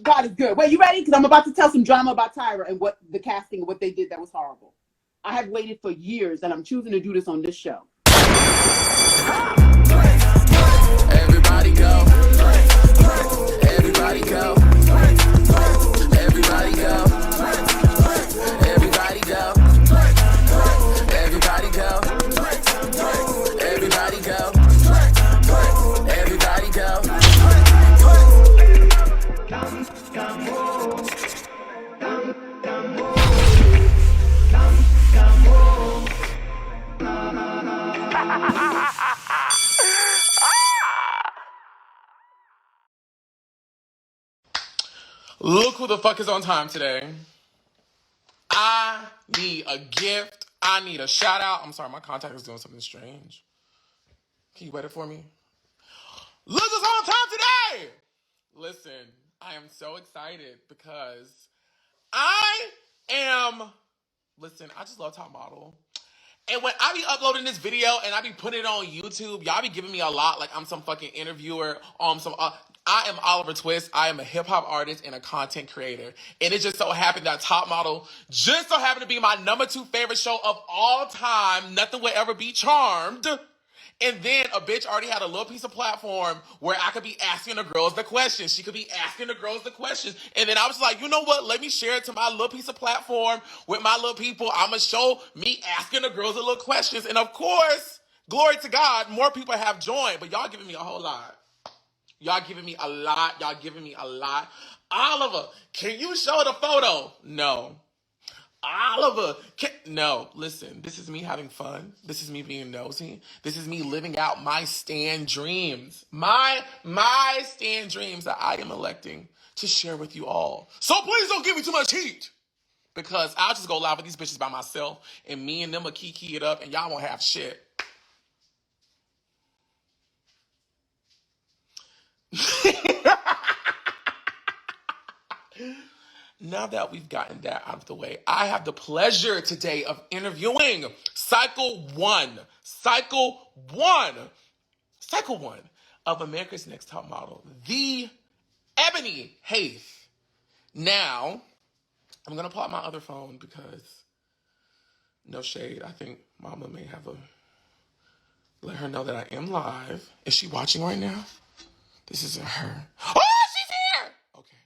God is good. Wait, you ready? Because I'm about to tell some drama about Tyra and what the casting and what they did that was horrible. I have waited for years, and I'm choosing to do this on this show. Everybody go. Everybody go. Everybody go. Everybody go. Everybody go. Everybody go. Everybody go. Look who the fuck is on time today. I need a gift. I need a shout out. I'm sorry, my contact is doing something strange. Can you wait it for me? Look who's on time today! Listen, I am so excited because I just love Top Model. And when I be uploading this video and I be putting it on YouTube, y'all be giving me a lot like I'm some fucking interviewer. I am Oliver Twixt. I am a hip-hop artist and a content creator. And it just so happened that Top Model just so happened to be my #2 favorite show of all time. Nothing will ever be charmed. And then a bitch already had a little piece of platform where I could be asking the girls the questions. She could be asking the girls the questions. And then I was like, you know what? Let me share it to my little piece of platform with my little people. I'm going to show me asking the girls the little questions. And of course, glory to God, more people have joined. But y'all giving me a whole lot. Y'all giving me a lot. Y'all giving me a lot. Oliver, can you show the photo? No. Oliver, no, listen, this is me having fun. This is me being nosy. This is me living out my stand dreams. My stand dreams that I am electing to share with you all. So please don't give me too much heat. Because I'll just go live with these bitches by myself and me and them will kiki it up and y'all won't have shit. Now that we've gotten that out of the way, I have the pleasure today of interviewing Cycle 1 of America's Next Top Model, the Ebony Haith. Now, I'm going to pull out my other phone because, no shade, I think Mama may have let her know that I am live. Is she watching right now? This isn't her. Oh, she's here! Okay.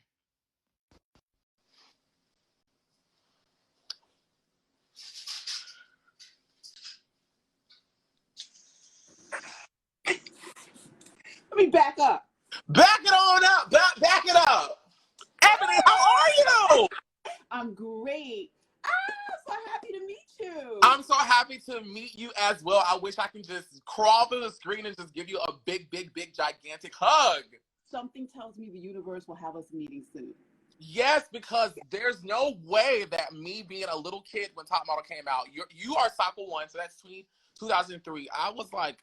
Let me back up. Back it on up. Back it up. Ebony, how are you? I'm great. So happy to meet you. I'm so happy to meet you as well. I wish I can just crawl through the screen and just give you a big, gigantic hug. Something tells me the universe will have us meeting soon. Yes, because there's no way that me being a little kid when Top Model came out, you are Cycle 1, so that's 2003. I was like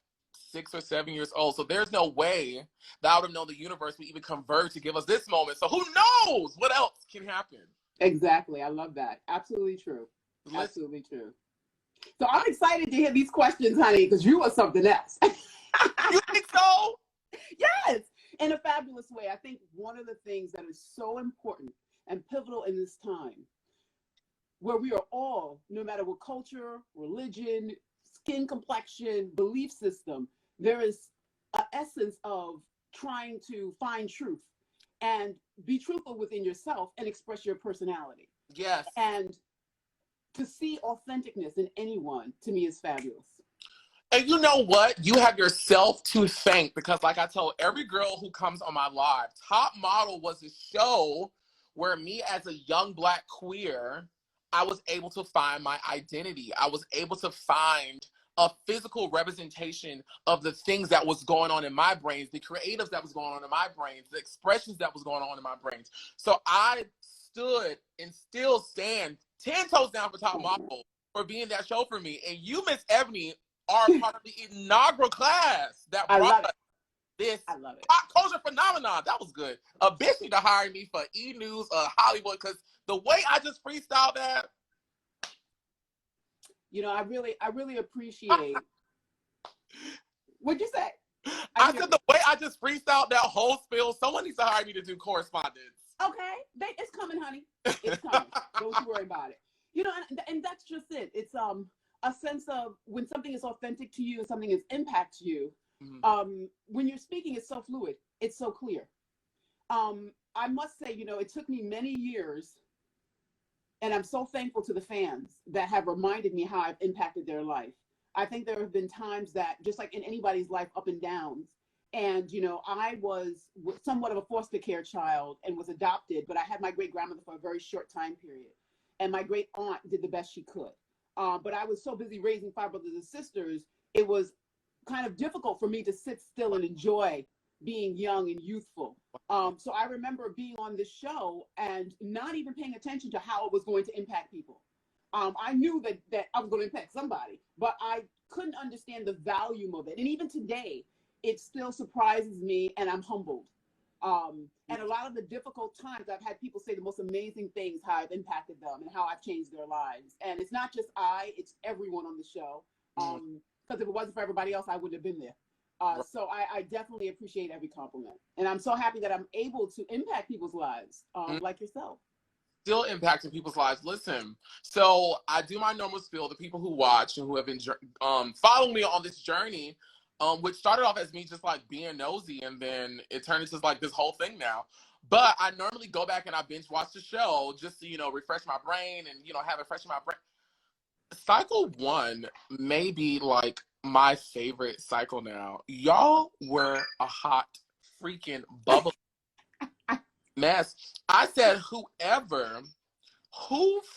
6 or 7 years old, so there's no way that I would have known the universe would even converge to give us this moment. So who knows what else can happen? Exactly. I love that. Absolutely true. Absolutely true. So I'm excited to hear these questions, honey, because you are something else. You think so? Yes. In a fabulous way. I think one of the things that is so important and pivotal in this time, where we are all, no matter what culture, religion, skin complexion, belief system, there is an essence of trying to find truth and be truthful within yourself and express your personality. Yes. And to see authenticness in anyone, to me, is fabulous. And you know what? You have yourself to thank because, like I told every girl who comes on my live, Top Model was a show where me as a young Black queer, I was able to find my identity. I was able to find a physical representation of the things that was going on in my brains, the creatives that was going on in my brains, the expressions that was going on in my brains. So I stood and still stand 10 toes down for Top Model for being that show for me. And you, Miss Ebony, are part of the inaugural class that brought this pop culture phenomenon. That was good. A bitch need to hire me for E! News Hollywood because the way I just freestyled that. You know, I really appreciate. What'd you say? I said the way I just freestyled that whole spiel, someone needs to hire me to do correspondence. Okay, it's coming, honey. It's coming. Don't you worry about it. You know, and that's just it. It's a sense of when something is authentic to you and something is impacts you. When you're speaking, it's so fluid. It's so clear. I must say, you know, it took me many years, and I'm so thankful to the fans that have reminded me how I've impacted their life. I think there have been times that, just like in anybody's life, up and downs. And, you know, I was somewhat of a foster care child and was adopted, but I had my great grandmother for a very short time period. And my great aunt did the best she could. But I was so busy raising 5 brothers and sisters, it was kind of difficult for me to sit still and enjoy being young and youthful. So I remember being on this show and not even paying attention to how it was going to impact people. I knew that I was going to impact somebody, but I couldn't understand the volume of it. And even today, it still surprises me, and I'm humbled. And a lot of the difficult times, I've had people say the most amazing things, how I've impacted them and how I've changed their lives. And it's not just it's everyone on the show. Because if it wasn't for everybody else, I wouldn't have been there. So I definitely appreciate every compliment. And I'm so happy that I'm able to impact people's lives, like yourself. Still impacting people's lives. Listen, so I do my normal spiel. The people who watch and who have been following me on this journey, which started off as me just like being nosy, and then it turned into like this whole thing now. But I normally go back and I binge watch the show just to, you know, refresh my brain and, you know, have it fresh in my brain. Cycle 1 may be like my favorite cycle now. Y'all were a hot freaking bubble mess. I said, who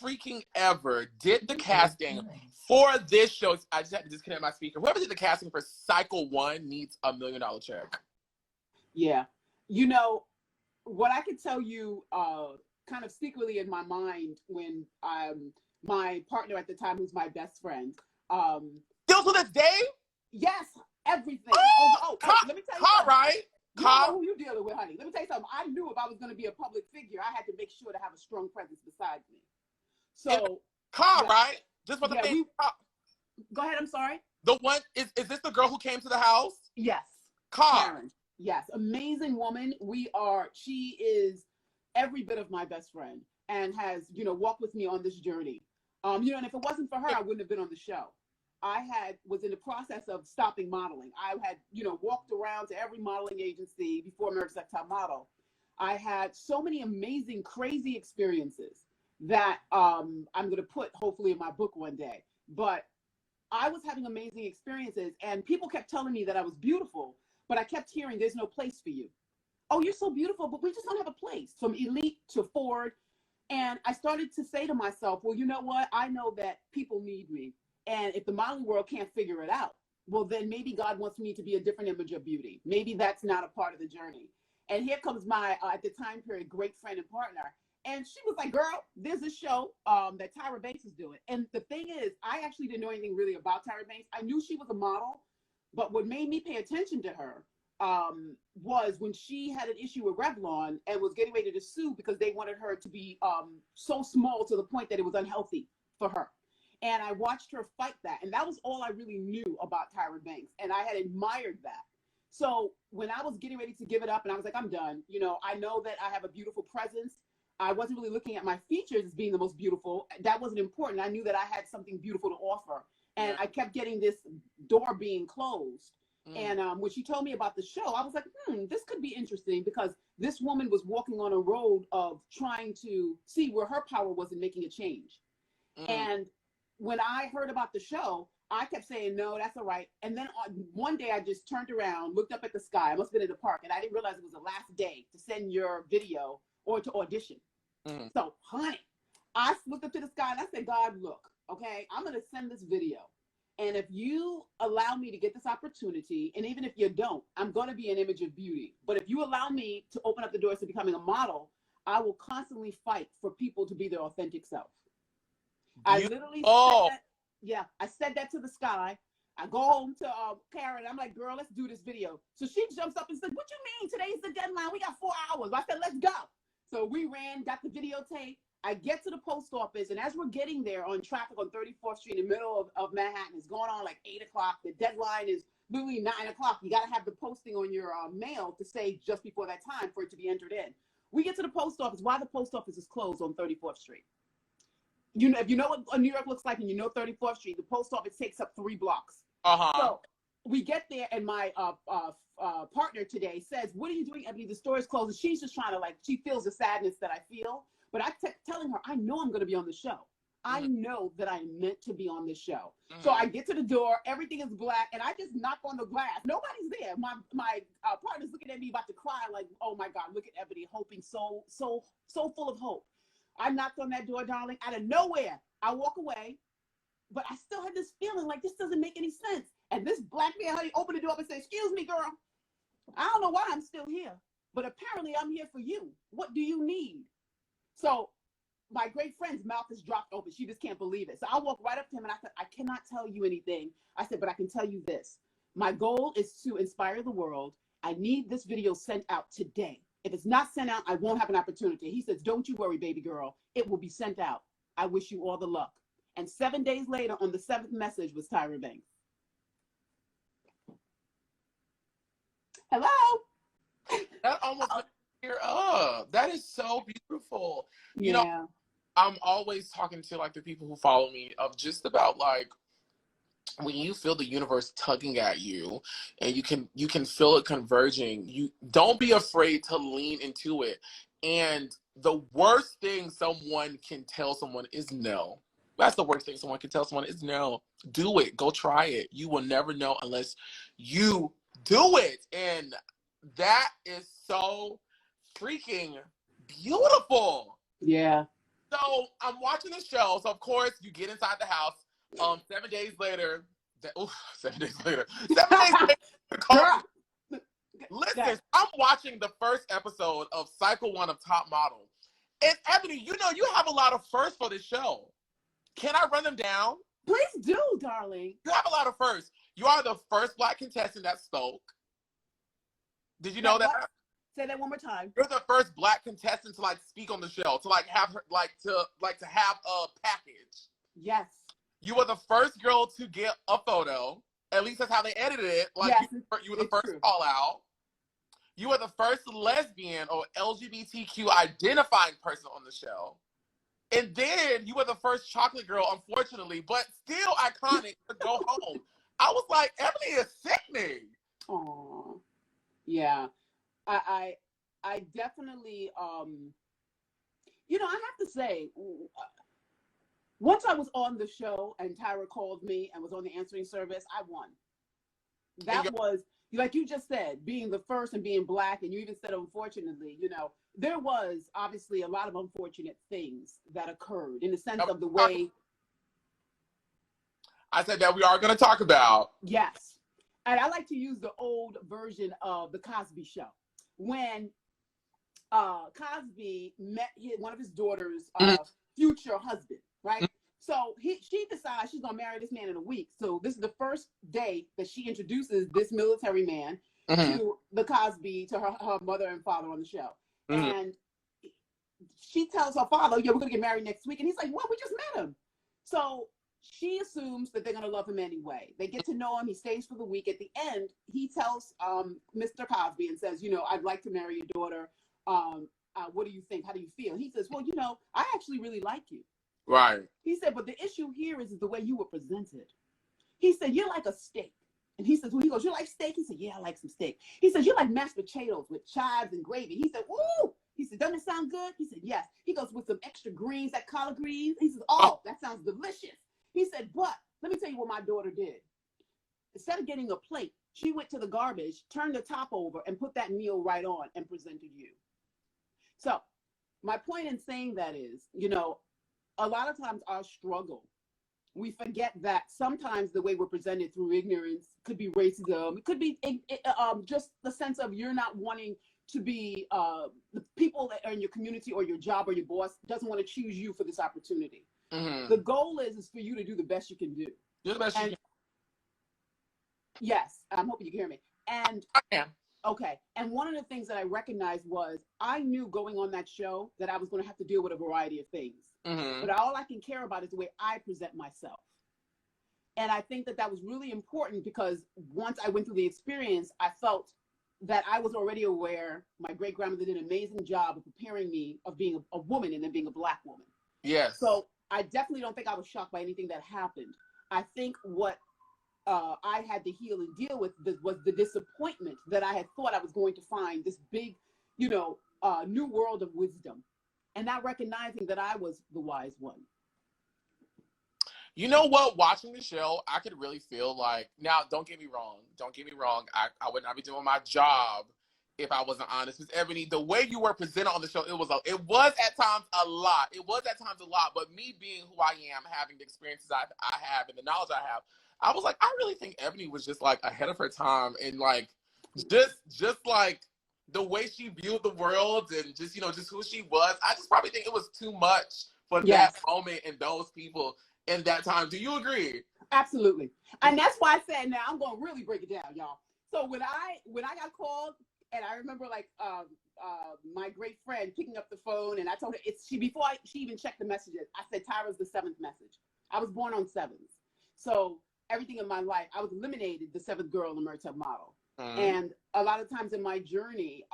freaking ever did the casting for this show? I just had to disconnect my speaker. Whoever did the casting for Cycle 1 needs $1 million check. Yeah. You know, what I could tell you kind of secretly in my mind when my partner at the time, who's my best friend. Still to this day? Yes, everything. Let me tell you something. Right? You don't know who you dealing with, honey. Let me tell you something. I knew if I was going to be a public figure, I had to make sure to have a strong presence beside me. So, right? Just for the thing. Go ahead. I'm sorry. The one is this the girl who came to the house? Yes. Karen. Yes, amazing woman. She is every bit of my best friend and has, you know, walked with me on this journey. You know, and if it wasn't for her, I wouldn't have been on the show. I was in the process of stopping modeling. I had, you know, walked around to every modeling agency before America's Next Top Model. I had so many amazing, crazy experiences that I'm going to put hopefully in my book one day. But I was having amazing experiences, and people kept telling me that I was beautiful, but I kept hearing there's no place for you. Oh, you're so beautiful, but we just don't have a place. From elite to forward. And I started to say to myself, well, you know what? I know that people need me. And if the modeling world can't figure it out, well, then maybe God wants me to be a different image of beauty. Maybe that's not a part of the journey. And here comes my, at the time period, great friend and partner. And she was like, girl, there's a show that Tyra Banks is doing. And the thing is, I actually didn't know anything really about Tyra Banks. I knew she was a model, but what made me pay attention to her was when she had an issue with Revlon and was getting ready to sue because they wanted her to be so small to the point that it was unhealthy for her. And I watched her fight that. And that was all I really knew about Tyra Banks. And I had admired that. So when I was getting ready to give it up and I was like, I'm done. You know, I know that I have a beautiful presence. I wasn't really looking at my features as being the most beautiful. That wasn't important. I knew that I had something beautiful to offer. And I kept getting this door being closed. And when she told me about the show, I was like, this could be interesting because this woman was walking on a road of trying to see where her power was in making a change. And when I heard about the show, I kept saying, no, that's all right. And then one day I just turned around, looked up at the sky. I must have been in the park, and I didn't realize it was the last day to send your video or to audition. So, honey, I looked up to the sky and I said, God, look, okay, I'm going to send this video. And if you allow me to get this opportunity, and even if you don't, I'm going to be an image of beauty. But if you allow me to open up the doors to becoming a model, I will constantly fight for people to be their authentic self. I literally said that. Yeah, I said that to the sky. I go home to Karen. I'm like, girl, let's do this video. So she jumps up and said, what you mean? Today's the deadline. We got 4 hours. I said, let's go. So we ran, got the videotape. I get to the post office, and as we're getting there on traffic on 34th Street in the middle of Manhattan, it's going on like 8 o'clock. The deadline is literally 9 o'clock. You got to have the posting on your mail to say just before that time for it to be entered in. We get to the post office. Why the post office is closed on 34th Street? You know, if you know what New York looks like and you know 34th Street, the post office takes up 3 blocks. So we get there, and my partner today says, "What are you doing, Ebony? The store is closed." And she's just trying to, like, she feels the sadness that I feel. But I kept telling her, I know I'm going to be on the show. I know that I am meant to be on this show. So I get to the door, everything is black, and I just knock on the glass. Nobody's there. My partner's looking at me about to cry, like, oh my God, look at Ebony, hoping, so full of hope. I knocked on that door, darling, out of nowhere. I walk away, but I still had this feeling like this doesn't make any sense. And this black man, honey, opened the door up and said, "Excuse me, girl. I don't know why I'm still here, but apparently I'm here for you. What do you need?" So my great friend's mouth is dropped open. She just can't believe it. So I walked right up to him and I said, "I cannot tell you anything." I said, "But I can tell you this. My goal is to inspire the world. I need this video sent out today. If it's not sent out, I won't have an opportunity." He says, "Don't you worry, baby girl. It will be sent out. I wish you all the luck." And 7 days later, on the 7th message was Tyra Banks. Hello? That almost tear up. That is so beautiful. You Yeah. know, I'm always talking to, like, the people who follow me of just about, like, when you feel the universe tugging at you and you can feel it converging, you don't be afraid to lean into it. And the worst thing someone can tell someone is no. That's the worst thing someone can tell someone is no. Do it. Go try it. You will never know unless you do it. And that is so freaking beautiful. Yeah. So I'm watching the show. So of course you get inside the house. 7 days later. 7 days later. 7 days later. Listen, I'm watching the first episode of Cycle 1 of Top Model. And Ebony, you know you have a lot of firsts for this show. Can I run them down? Please do, darling. You have a lot of firsts. You are the first Black contestant that spoke. Did you know that? What? Say that one more time. You're the first Black contestant to, like, speak on the show, to, like, have her, to have a package. Yes. You were the first girl to get a photo. At least that's how they edited it. Like, yes, you were the first call out. You were the first lesbian or LGBTQ identifying person on the show. And then you were the first chocolate girl, unfortunately, but still iconic, to go home. I was like, Ebony is sickening. Oh, yeah. I definitely, you know, I have to say, once I was on the show and Tyra called me and was on the answering service, I won. That was, like you just said, being the first and being Black, and you even said, unfortunately, you know, there was obviously a lot of unfortunate things that occurred in the sense of the way. I said that we are going to talk about. Yes. And I like to use the old version of the Cosby Show. When Cosby met one of his daughter's future husband, right? Mm-hmm. So she decides she's going to marry this man in a week. So this is the first day that she introduces this military man to the Cosby, to her mother and father on the show. Mm-hmm. And she tells her father, "Yeah, we're going to get married next week." And he's like, "What? We just met him." So she assumes that they're going to love him anyway. They get to know him. He stays for the week. At the end, he tells Mr. Cosby and says, "You know, I'd like to marry your daughter. What do you think? How do you feel?" He says, "Well, you know, I actually really like you." Right. He said, "But the issue here is the way you were presented." He said, "You're like a steak." And he says, well, he goes, "You like steak?" He said, "Yeah, I like some steak." He says, "You're like mashed potatoes with chives and gravy." He said, "Ooh." He said, "Doesn't it sound good?" He said, "Yes." He goes, "With some extra greens, that collard greens." He says, "Oh, that sounds delicious." He said, "But let me tell you what my daughter did. Instead of getting a plate, she went to the garbage, turned the top over, and put that meal right on and presented you." So my point in saying that is, you know, a lot of times our struggle, we forget that sometimes the way we're presented through ignorance could be racism. It could be just the sense of you're not wanting to be the people that are in your community or your job or your boss doesn't want to choose you for this opportunity. Mm-hmm. The goal is for you to do the best you can do. Do the best you can. Yes, I'm hoping you can hear me. And I can. Okay. And one of the things that I recognized was I knew going on that show that I was going to have to deal with a variety of things. Mm-hmm. But all I can care about is the way I present myself. And I think that that was really important because once I went through the experience, I felt that I was already aware my great-grandmother did an amazing job of preparing me of being a woman and then being a Black woman. Yes. So I definitely don't think I was shocked by anything that happened. I think what I had to heal and deal with was the disappointment that I had thought I was going to find this big, new world of wisdom, and not recognizing that I was the wise one. You know what? Watching the show, I could really feel like, now, don't get me wrong. I would not be doing my job if I wasn't honest. Miss Ebony, the way you were presented on the show, it was at times a lot. But me being who I am, having the experiences I have and the knowledge I have, I was like, I really think Ebony was just like ahead of her time, and like just like the way she viewed the world and just who she was. I just probably think it was too much for that moment and those people in that time. Do you agree? Absolutely. And that's why I said, now I'm going to really break it down, y'all. So when I got called, and I remember like my great friend picking up the phone, and I told her before she even checked the messages, I said, Tyra's the 7th message. I was born on 7s. So everything in my life, I was eliminated the 7th girl in the Mertub model. Mm-hmm. And a lot of times in my journey,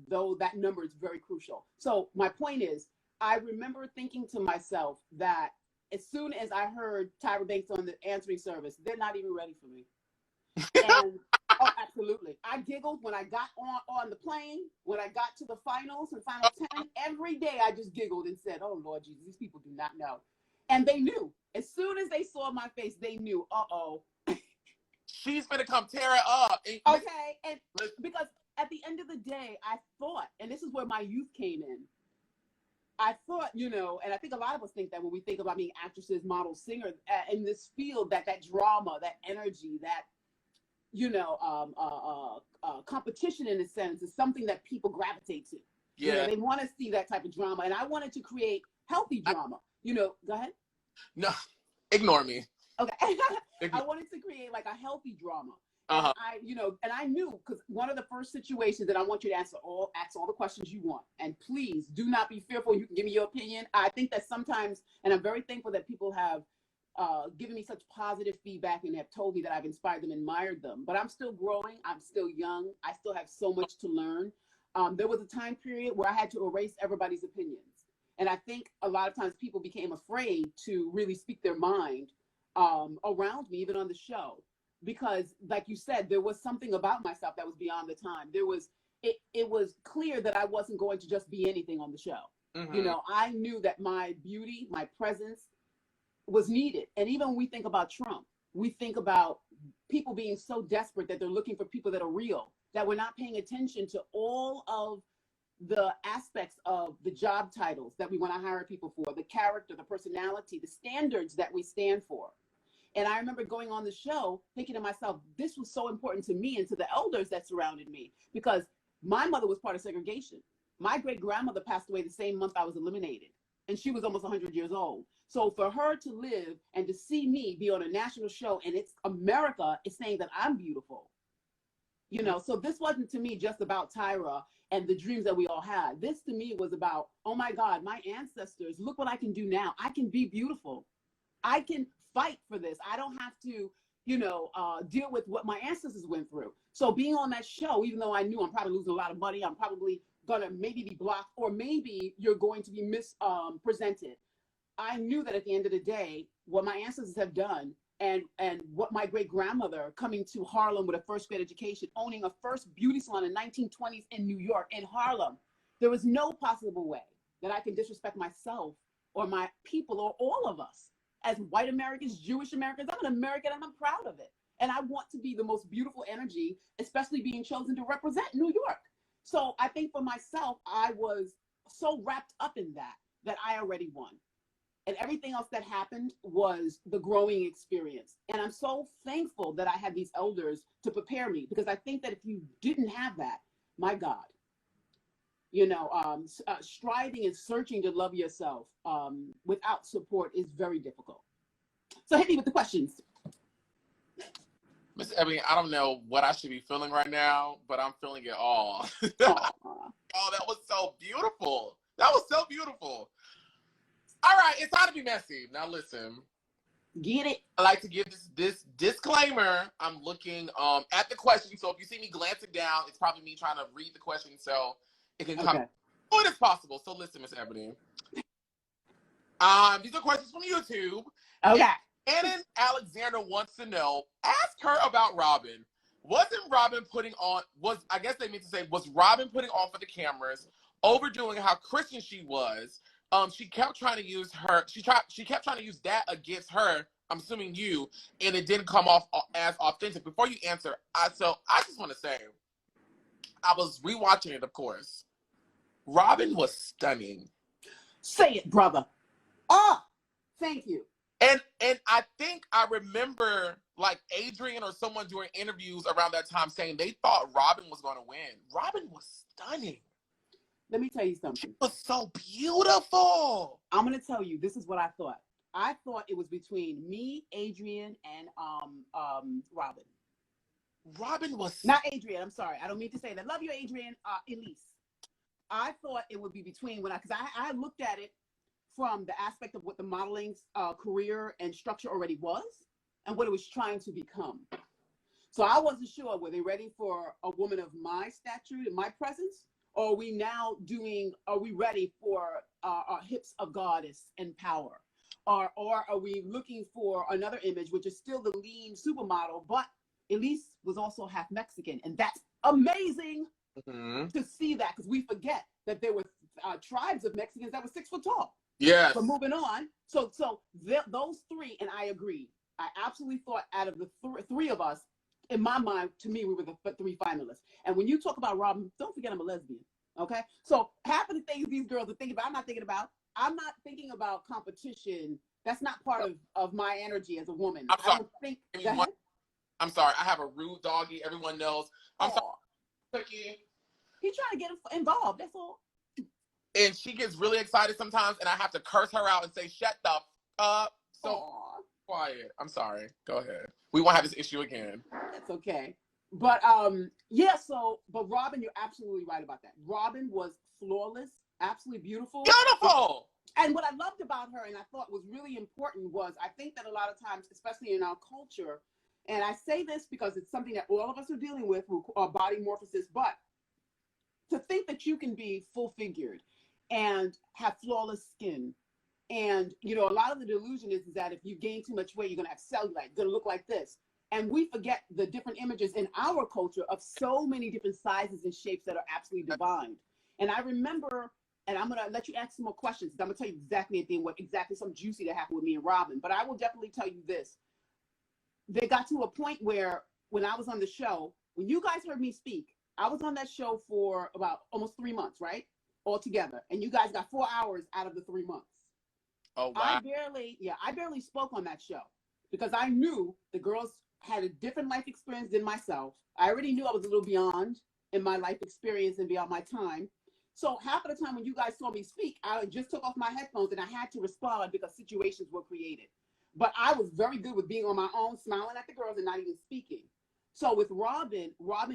though that number is very crucial. So my point is, I remember thinking to myself that as soon as I heard Tyra Banks on the answering service, they're not even ready for me. And oh, absolutely. I giggled when I got on the plane, when I got to the finals and final 10. Every day I just giggled and said, oh, Lord Jesus, these people do not know. And they knew. As soon as they saw my face, they knew, uh-oh. She's going to come tear it up. Okay. And because at the end of the day, I thought, and this is where my youth came in, I thought, and I think a lot of us think that when we think about being actresses, models, singers, in this field, that drama, that energy, that, competition in a sense is something that people gravitate to. Yeah. They want to see that type of drama. And I wanted to create healthy drama. Go ahead. No, ignore me. Okay. I wanted to create like a healthy drama. Uh-huh. And I knew, because one of the first situations that I want you to ask all the questions you want. And please do not be fearful. You can give me your opinion. I think that sometimes, and I'm very thankful that people have given me such positive feedback and have told me that I've inspired them, admired them. But I'm still growing. I'm still young. I still have so much to learn. There was a time period where I had to erase everybody's opinions. And I think a lot of times people became afraid to really speak their mind around me, even on the show. Because like you said, there was something about myself that was beyond the time. It was clear that I wasn't going to just be anything on the show. Mm-hmm. I knew that my beauty, my presence was needed. And even when we think about Trump, we think about people being so desperate that they're looking for people that are real, that we're not paying attention to all of the aspects of the job titles that we want to hire people for, the character, the personality, the standards that we stand for. And I remember going on the show thinking to myself, this was so important to me and to the elders that surrounded me, because my mother was part of segregation. My great-grandmother passed away the same month I was eliminated, and she was almost 100 years old. So for her to live and to see me be on a national show, and it's America is saying that I'm beautiful, so this wasn't to me just about Tyra and the dreams that we all had. This to me was about, oh my God, my ancestors, look what I can do now. I can be beautiful. I can fight for this. I don't have to, deal with what my ancestors went through. So being on that show, even though I knew I'm probably losing a lot of money, I'm probably gonna maybe be blocked, or maybe you're going to be mispresented. I knew that at the end of the day, what my ancestors have done, and what my great-grandmother coming to Harlem with a first grade education, owning a first beauty salon in 1920s in New York, in Harlem, there was no possible way that I can disrespect myself or my people or all of us. As white Americans, Jewish Americans, I'm an American and I'm proud of it. And I want to be the most beautiful energy, especially being chosen to represent New York. So I think for myself, I was so wrapped up in that I already won. And everything else that happened was the growing experience. And I'm so thankful that I had these elders to prepare me, because I think that if you didn't have that, my God, striving and searching to love yourself without support is very difficult. So hit me with the questions. Miss Ebony, I don't know what I should be feeling right now, but I'm feeling it all. Oh, that was so beautiful. That was so beautiful. All right, it's time to be messy. Now listen. Get it? I like to give this disclaimer. I'm looking at the question, so if you see me glancing down, it's probably me trying to read the question so it can come as fluid as possible. So listen, Miss Ebony. These are questions from YouTube. Okay. Shannon Alexander wants to know, ask her about Robynne. Wasn't Robynne putting on, I guess they mean to say, was Robynne putting on for the cameras, overdoing how Christian she was? She kept trying to use that against her, I'm assuming you, and it didn't come off as authentic. Before you answer, I just want to say, I was rewatching it, of course. Robynne was stunning. Say it, brother. Oh, thank you. And I think I remember like Adrienne or someone doing interviews around that time saying they thought Robynne was going to win. Robynne was stunning. Let me tell you something. She was so beautiful. I'm going to tell you, this is what I thought. I thought it was between me, Adrienne, and Robynne. Robynne was... Not Adrienne, I'm sorry. I don't mean to say that. Love you, Adrienne. Elyse. I thought it would be between, because I looked at it from the aspect of what the modeling career and structure already was and what it was trying to become. So I wasn't sure, were they ready for a woman of my stature and my presence? Or are we ready for our hips of goddess and power? Or are we looking for another image, which is still the lean supermodel, but Elyse was also half Mexican. And that's amazing to see that, because we forget that there were tribes of Mexicans that were 6 foot tall. Yes. But moving on, so those three, and I agree. I absolutely thought out of the three of us, in my mind, to me, we were the 3 finalists. And when you talk about Robynne, don't forget I'm a lesbian. Okay, so half of the things these girls are thinking about, I'm not thinking about competition. That's not part of my energy as a woman. I'm sorry. I'm sorry. I have a rude doggy. Everyone knows. I'm sorry. Cookie. He's trying to get involved. That's all. And she gets really excited sometimes, and I have to curse her out and say, "Shut the up." So quiet. I'm sorry. Go ahead. We won't have this issue again. That's okay. But but Robynne, you're absolutely right about that. Robynne was flawless, absolutely beautiful. Beautiful. And what I loved about her, and I thought was really important, was I think that a lot of times, especially in our culture, and I say this because it's something that all of us are dealing with, who are body morphoses, but to think that you can be full figured and have flawless skin. And, a lot of the delusion is that if you gain too much weight, you're going to have cellulite, going to look like this. And we forget the different images in our culture of so many different sizes and shapes that are absolutely divine. And I remember, and I'm going to let you ask some more questions, because I'm going to tell you exactly at the end what exactly some juicy that happened with me and Robynne. But I will definitely tell you this. They got to a point where when I was on the show, when you guys heard me speak, I was on that show for about almost 3 months, right? Altogether. And you guys got 4 hours out of the 3 months. Oh, wow. I barely spoke on that show because I knew the girls had a different life experience than myself. I already knew I was a little beyond in my life experience and beyond my time. So half of the time when you guys saw me speak, I just took off my headphones and I had to respond because situations were created. But I was very good with being on my own, smiling at the girls and not even speaking. So with Robynne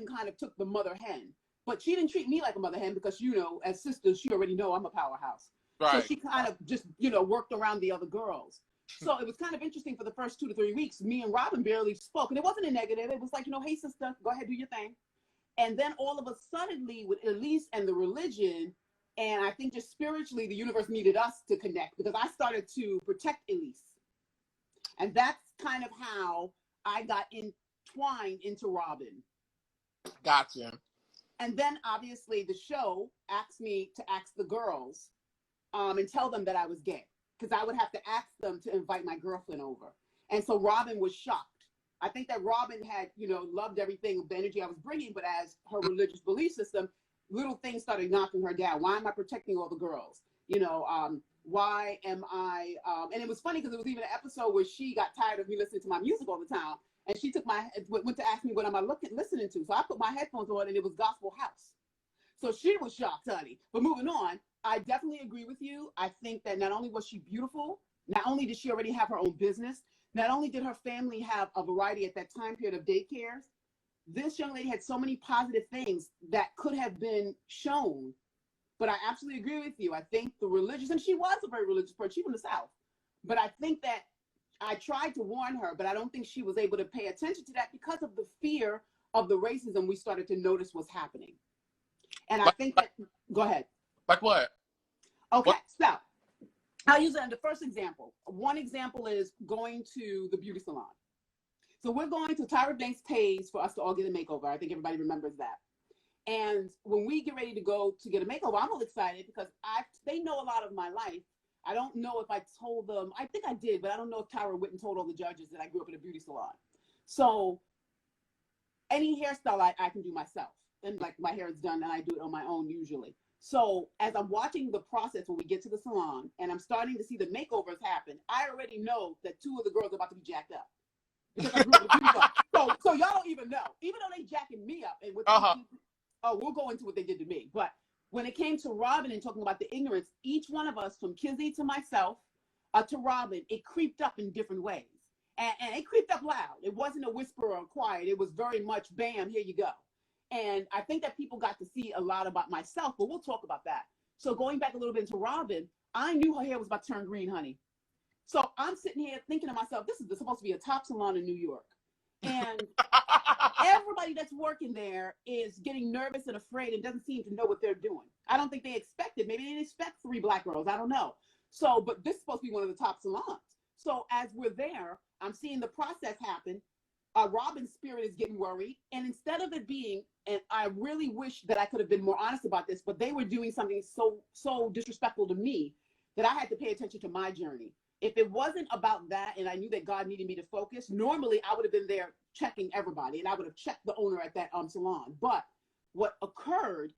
kind of took the mother hen. But she didn't treat me like a mother hen because, as sisters, she already know I'm a powerhouse. Right. So she kind of just, worked around the other girls. So it was kind of interesting for the first 2 to 3 weeks. Me and Robynne barely spoke. And it wasn't a negative. It was like, hey, sister, go ahead, do your thing. And then all of a suddenly with Elyse and the religion, and I think just spiritually, the universe needed us to connect because I started to protect Elyse. And that's kind of how I got entwined into Robynne. Gotcha. And then obviously the show asked me to ask the girls and tell them that I was gay, because I would have to ask them to invite my girlfriend over. And so Robynne was shocked. I think that Robynne had, loved everything, the energy I was bringing, but as her religious belief system, little things started knocking her down. Why am I protecting all the girls? Why am I, and it was funny because it was even an episode where she got tired of me listening to my music all the time. And she went to ask me what am I listening to. So I put my headphones on and it was gospel house. So she was shocked, honey. But moving on, I definitely agree with you. I think that not only was she beautiful, not only did she already have her own business, not only did her family have a variety at that time period of daycares, this young lady had so many positive things that could have been shown. But I absolutely agree with you. I think the religious, and she was a very religious person, she from the South. But I think that I tried to warn her, but I don't think she was able to pay attention to that because of the fear of the racism we started to notice was happening. And I think that, go ahead. Like what? Okay, what? So I'll use the first example. One example is going to the beauty salon. So we're going to Tyra Banks pays for us to all get a makeover. I think everybody remembers that. And when we get ready to go to get a makeover, I'm all excited because they know a lot of my life. I don't know if I told them. I think I did, but I don't know if Tyra went and told all the judges that I grew up in a beauty salon. So any hairstyle I can do myself. And like my hair is done and I do it on my own usually. So as I'm watching the process when we get to the salon and I'm starting to see the makeovers happen, I already know that 2 of the girls are about to be jacked up. Because I grew up in a beauty salon. So y'all don't even know. Even though they jacking me up. And we'll go into what they did to me. But when it came to Robynne and talking about the ignorance, each one of us, from Kizzy to myself to Robynne, it creeped up in different ways. And it creeped up loud. It wasn't a whisper or quiet. It was very much, bam, here you go. And I think that people got to see a lot about myself, but we'll talk about that. So going back a little bit into Robynne, I knew her hair was about to turn green, honey. So I'm sitting here thinking to myself, this is supposed to be a top salon in New York. And everybody that's working there is getting nervous and afraid and doesn't seem to know what they're doing. I don't think they expected. Maybe they didn't expect 3 black girls. I don't know. So, but this is supposed to be one of the top salons. So as we're there, I'm seeing the process happen. Robynne's spirit is getting worried. And instead of it being, and I really wish that I could have been more honest about this, but they were doing something so disrespectful to me that I had to pay attention to my journey. If it wasn't about that and I knew that God needed me to focus, normally I would have been there checking everybody and I would have checked the owner at that salon. But what occurred,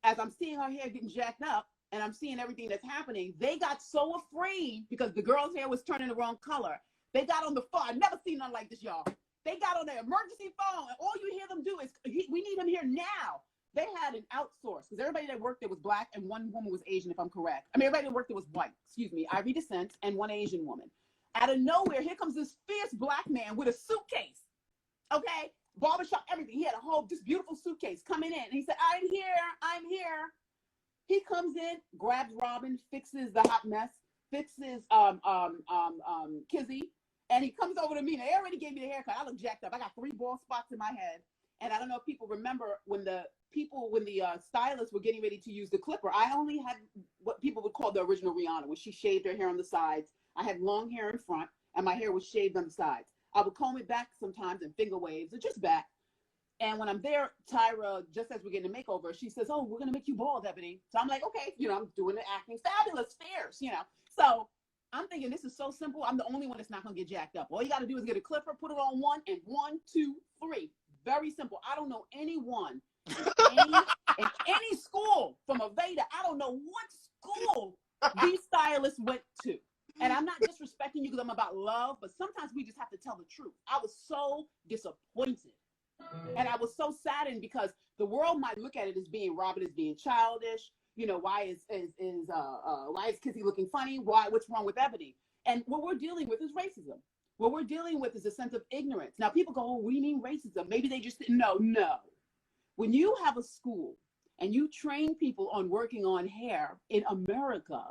as I'm seeing her hair getting jacked up and I'm seeing everything that's happening, they got so afraid because the girl's hair was turning the wrong color. They got on the phone. I've never seen nothing like this, y'all. They got on their emergency phone and all you hear them do is, we need him here now. They had an outsource because everybody that worked there was black and one woman was Asian, if I'm correct. I mean, everybody that worked there was white, Ivy descent, and one Asian woman. Out of nowhere, here comes this fierce black man with a suitcase. Okay, barbershop, everything. He had this beautiful suitcase coming in. And he said, I'm here. He comes in, grabs Robynne, fixes the hot mess, fixes Kizzy, and he comes over to me. They already gave me the haircut. I look jacked up. I got 3 bald spots in my head. And I don't know if people remember when the stylists were getting ready to use the clipper, I only had what people would call the original Rihanna, when she shaved her hair on the sides. I had long hair in front and my hair was shaved on the sides. I would comb it back sometimes in finger waves or just back. And when I'm there, Tyra, just as we're getting a makeover, she says, oh, we're going to make you bald, Ebony. So I'm like, okay, I'm doing the acting fabulous, fierce, So I'm thinking this is so simple. I'm the only one that's not going to get jacked up. All you got to do is get a clipper, put it on 1, and 1, 2, 3. Very simple. I don't know anyone in any school from Aveda. I don't know what school these stylists went to. And I'm not disrespecting you because I'm about love, but sometimes we just have to tell the truth. I was so disappointed. And I was so saddened because the world might look at it as being Robynne is being childish. Why is Kizzy looking funny? What's wrong with Ebony? And what we're dealing with is racism. What we're dealing with is a sense of ignorance. Now people go, oh, what do you mean racism? Maybe they just didn't know. No. When you have a school and you train people on working on hair in America,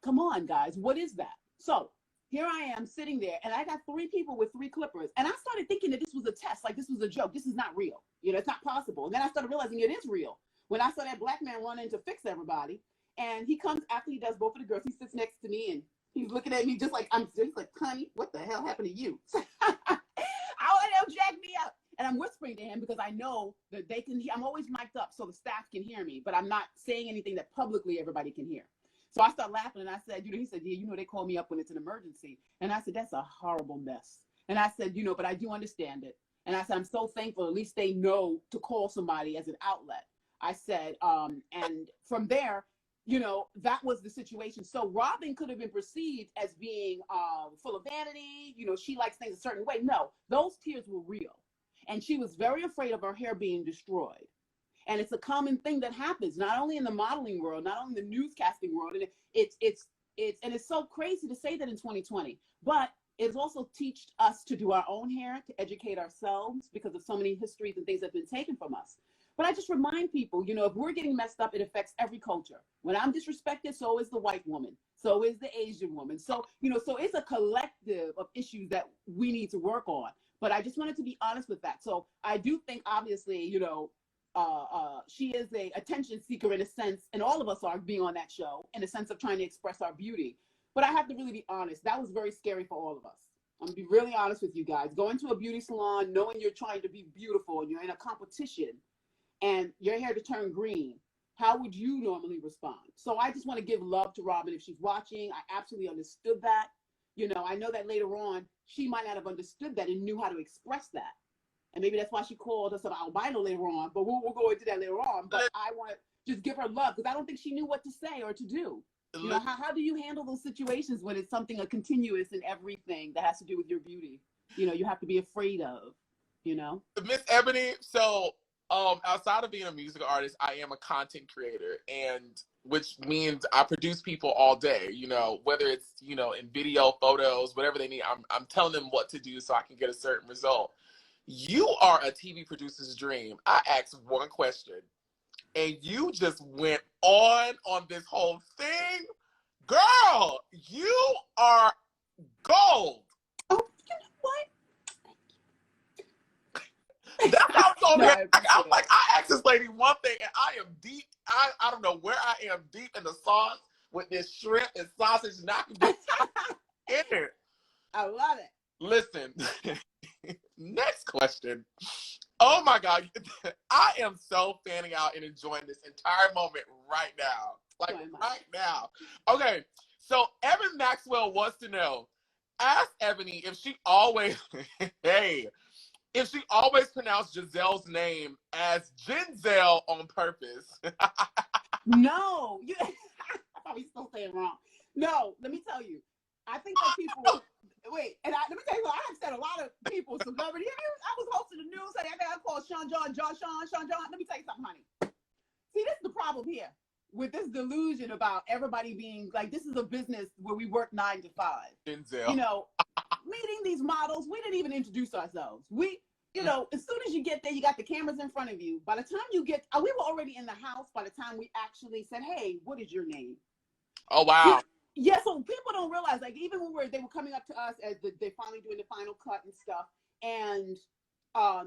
come on, guys, what is that? So here I am sitting there and I got 3 people with 3 clippers. And I started thinking that this was a test, like this was a joke. This is not real. It's not possible. And then I started realizing it is real. When I saw that black man run in to fix everybody, and he comes after he does both of the girls, he sits next to me and he's looking at me just like, he's like, honey, what the hell happened to you? How the hell jack me up? And I'm whispering to him because I know that they can hear. I'm always mic'd up so the staff can hear me, but I'm not saying anything that publicly everybody can hear. So I start laughing and I said, he said, yeah, they call me up when it's an emergency. And I said, that's a horrible mess. And I said, but I do understand it. And I said, I'm so thankful. At least they know to call somebody as an outlet. I said, and from there, that was the situation. So Robynne could have been perceived as being full of vanity. She likes things a certain way. No, those tears were real. And she was very afraid of her hair being destroyed. And it's a common thing that happens, not only in the modeling world, not only in the newscasting world. And it's so crazy to say that in 2020, but it's also taught us to do our own hair, to educate ourselves because of so many histories and things that have been taken from us. But I just remind people, you know, if we're getting messed up, it affects every culture. When I'm disrespected, so is the white woman. So is the Asian woman. So, you know, so it's a collective of issues that we need to work on. But I just wanted to be honest with that. So I do think, obviously, you know, she is a attention seeker in a sense, and all of us are being on that show in a sense of trying to express our beauty. But I have to really be honest. That was very scary for all of us. I'm gonna be really honest with you guys. Going to a beauty salon, knowing you're trying to be beautiful and you're in a competition, and your hair to turn green, how would you normally respond? So I just want to give love to Robynne if she's watching. I absolutely understood that. You know, I know that later on, she might not have understood that and knew how to express that. And maybe that's why she called us an albino later on, but we'll go into that later on. But I want to just give her love because I don't think she knew what to say or to do. You know, how do you handle those situations when it's something a continuous in everything that has to do with your beauty? You know, you have to be afraid of, you know? Miss Ebony, so outside of being a musical artist, I am a content creator, and which means I produce people all day, you know, whether it's, you know, in video, photos, whatever they need, I'm telling them what to do so I can get a certain result. You are a TV producer's dream. I asked one question, and you just went on this whole thing. Girl, you are gold. Oh, you know what? That's how I'm so mad. I'm like, I asked this lady one thing, and I am deep. I don't know where I am deep in the sauce with this shrimp and sausage, and I can get in it. I love it. Listen, next question. Oh my God, I am so fanning out and enjoying this entire moment right now. Like right now. Okay, so Evan Maxwell wants to know, ask Ebony if she always, if she always pronounced Giselle's name as Ginzel on purpose. No, I probably still saying wrong. No, let me tell you. I think that people wait, and let me tell you what, I've said a lot of people, celebrity. I was hosting the news, I got called Sean John. Let me tell you something, honey. See, this is the problem here with this delusion about everybody being like, this is a business where we work 9 to 5. Ginzel. You know, meeting these models, we didn't even introduce ourselves. We, you know, as soon as you get there, you got the cameras in front of you. By the time you get, we were already in the house by the time we actually said, hey, what is your name? Oh, wow. Yeah, so people don't realize, like, even when they were coming up to us as they finally doing the final cut and stuff, and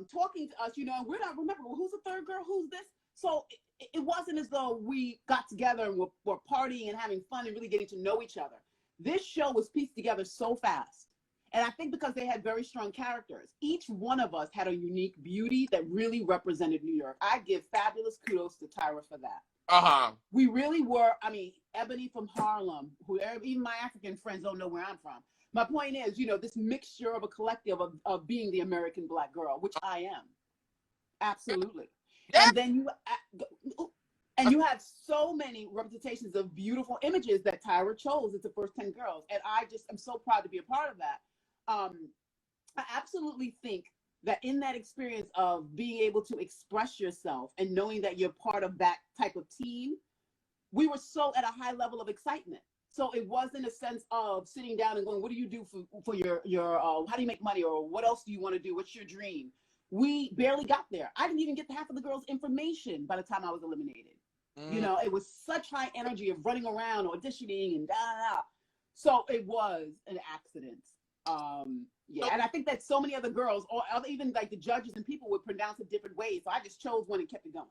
talking to us, you know, we're not remembering, well, who's the third girl? Who's this? So it wasn't as though we got together and were partying and having fun and really getting to know each other. This show was pieced together so fast. And I think because they had very strong characters, each one of us had a unique beauty that really represented New York. I give fabulous kudos to Tyra for that. Uh-huh. We really were, I mean, Ebony from Harlem, who even my African friends don't know where I'm from. My point is, you know, this mixture of a collective of being the American Black girl, which I am. Absolutely. Yeah. And then you have so many representations of beautiful images that Tyra chose as the first 10 girls. And I just am so proud to be a part of that. I absolutely think that in that experience of being able to express yourself and knowing that you're part of that type of team, we were so at a high level of excitement. So it wasn't a sense of sitting down and going, what do you do for your how do you make money, or what else do you want to do? What's your dream? We barely got there. I didn't even get half of the girls' information by the time I was eliminated. You know, it was such high energy of running around, auditioning, and da. So it was an accident. Yeah, and I think that so many other girls, or even like the judges and people, would pronounce it different ways. So I just chose one and kept it going.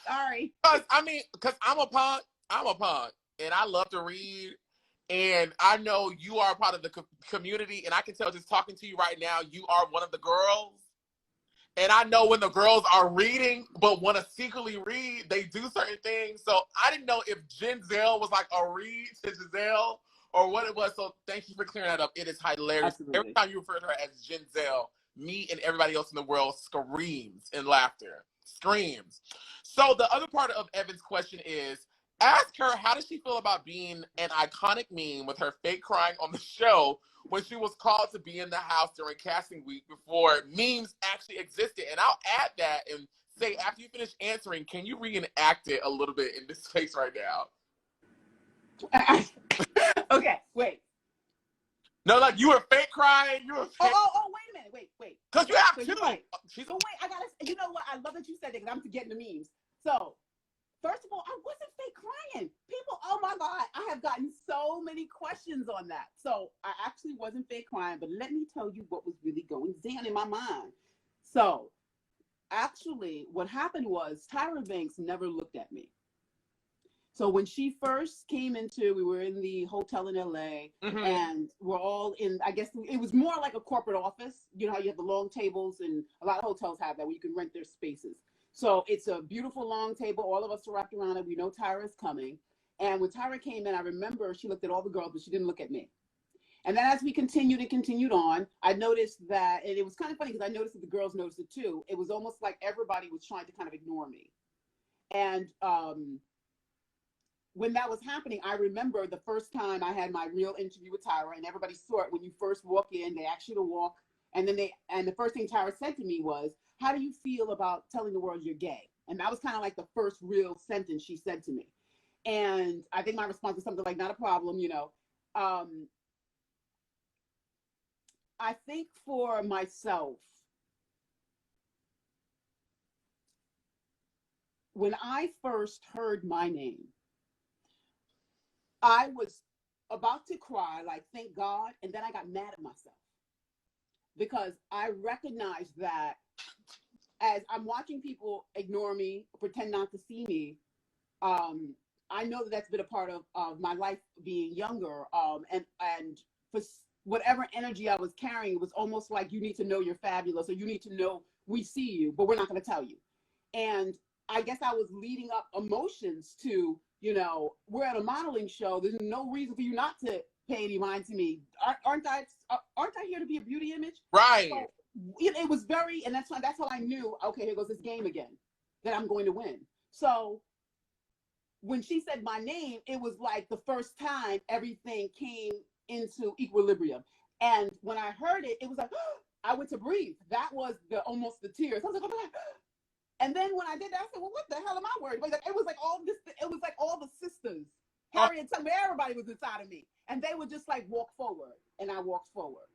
Sorry. Because I'm a punk, and I love to read, and I know you are a part of the community, and I can tell just talking to you right now, you are one of the girls. And I know when the girls are reading, but want to secretly read, they do certain things. So I didn't know if Ginzel was like a read to Giselle or what it was. So thank you for clearing that up. It is hilarious. Absolutely. Every time you refer to her as Ginzel, me and everybody else in the world screams in laughter. Screams. So the other part of Evan's question is, ask her, how does she feel about being an iconic meme with her fake crying on the show when she was called to be in the house during casting week before memes actually existed? And I'll add that and say, after you finish answering, can you reenact it a little bit in this space right now? Okay, wait. No, like you were fake crying. You were fake. Oh, wait a minute. Wait. Because you have so two. You're right. So wait, you know what? I love that you said that because I'm forgetting the memes. So, first of all, I wasn't fake crying. People, oh my God, I have gotten so many questions on that. So I actually wasn't fake crying, but let me tell you what was really going down in my mind. So actually, what happened was Tyra Banks never looked at me. So when she first came we were in the hotel in LA, and we're all in, I guess it was more like a corporate office. You know how you have the long tables, and a lot of hotels have that where you can rent their spaces. So it's a beautiful long table. All of us are wrapped around it. We know Tyra's coming. And when Tyra came in, I remember she looked at all the girls, but she didn't look at me. And then as we continued on, I noticed that, and it was kind of funny because I noticed that the girls noticed it too. It was almost like everybody was trying to kind of ignore me. And when that was happening, I remember the first time I had my real interview with Tyra, and everybody saw it when you first walk in. They ask you to walk, and then the first thing Tyra said to me was, "How do you feel about telling the world you're gay?" And that was kind of like the first real sentence she said to me. And I think my response was something like, "Not a problem," you know. I think for myself, when I first heard my name, I was about to cry, like, thank God. And then I got mad at myself because I recognized that as I'm watching people ignore me, pretend not to see me, I know that that's been a part of my life being younger. And for whatever energy I was carrying, it was almost like, you need to know you're fabulous, or you need to know we see you, but we're not going to tell you. And I guess I was leading up emotions to, you know, we're at a modeling show. There's no reason for you not to pay any mind to me. Aren't I here to be a beauty image? Right. So it was very, and that's how I knew, okay, here goes this game again, that I'm going to win. So when she said my name, it was like the first time everything came into equilibrium. And when I heard it, it was like, I went to breathe. That was almost the tears. I was like, oh my God. And then when I did that, I said, well, what the hell am I worried about? It was like all the sisters, Harriet, everybody was inside of me. And they would just like walk forward, and I walked forward.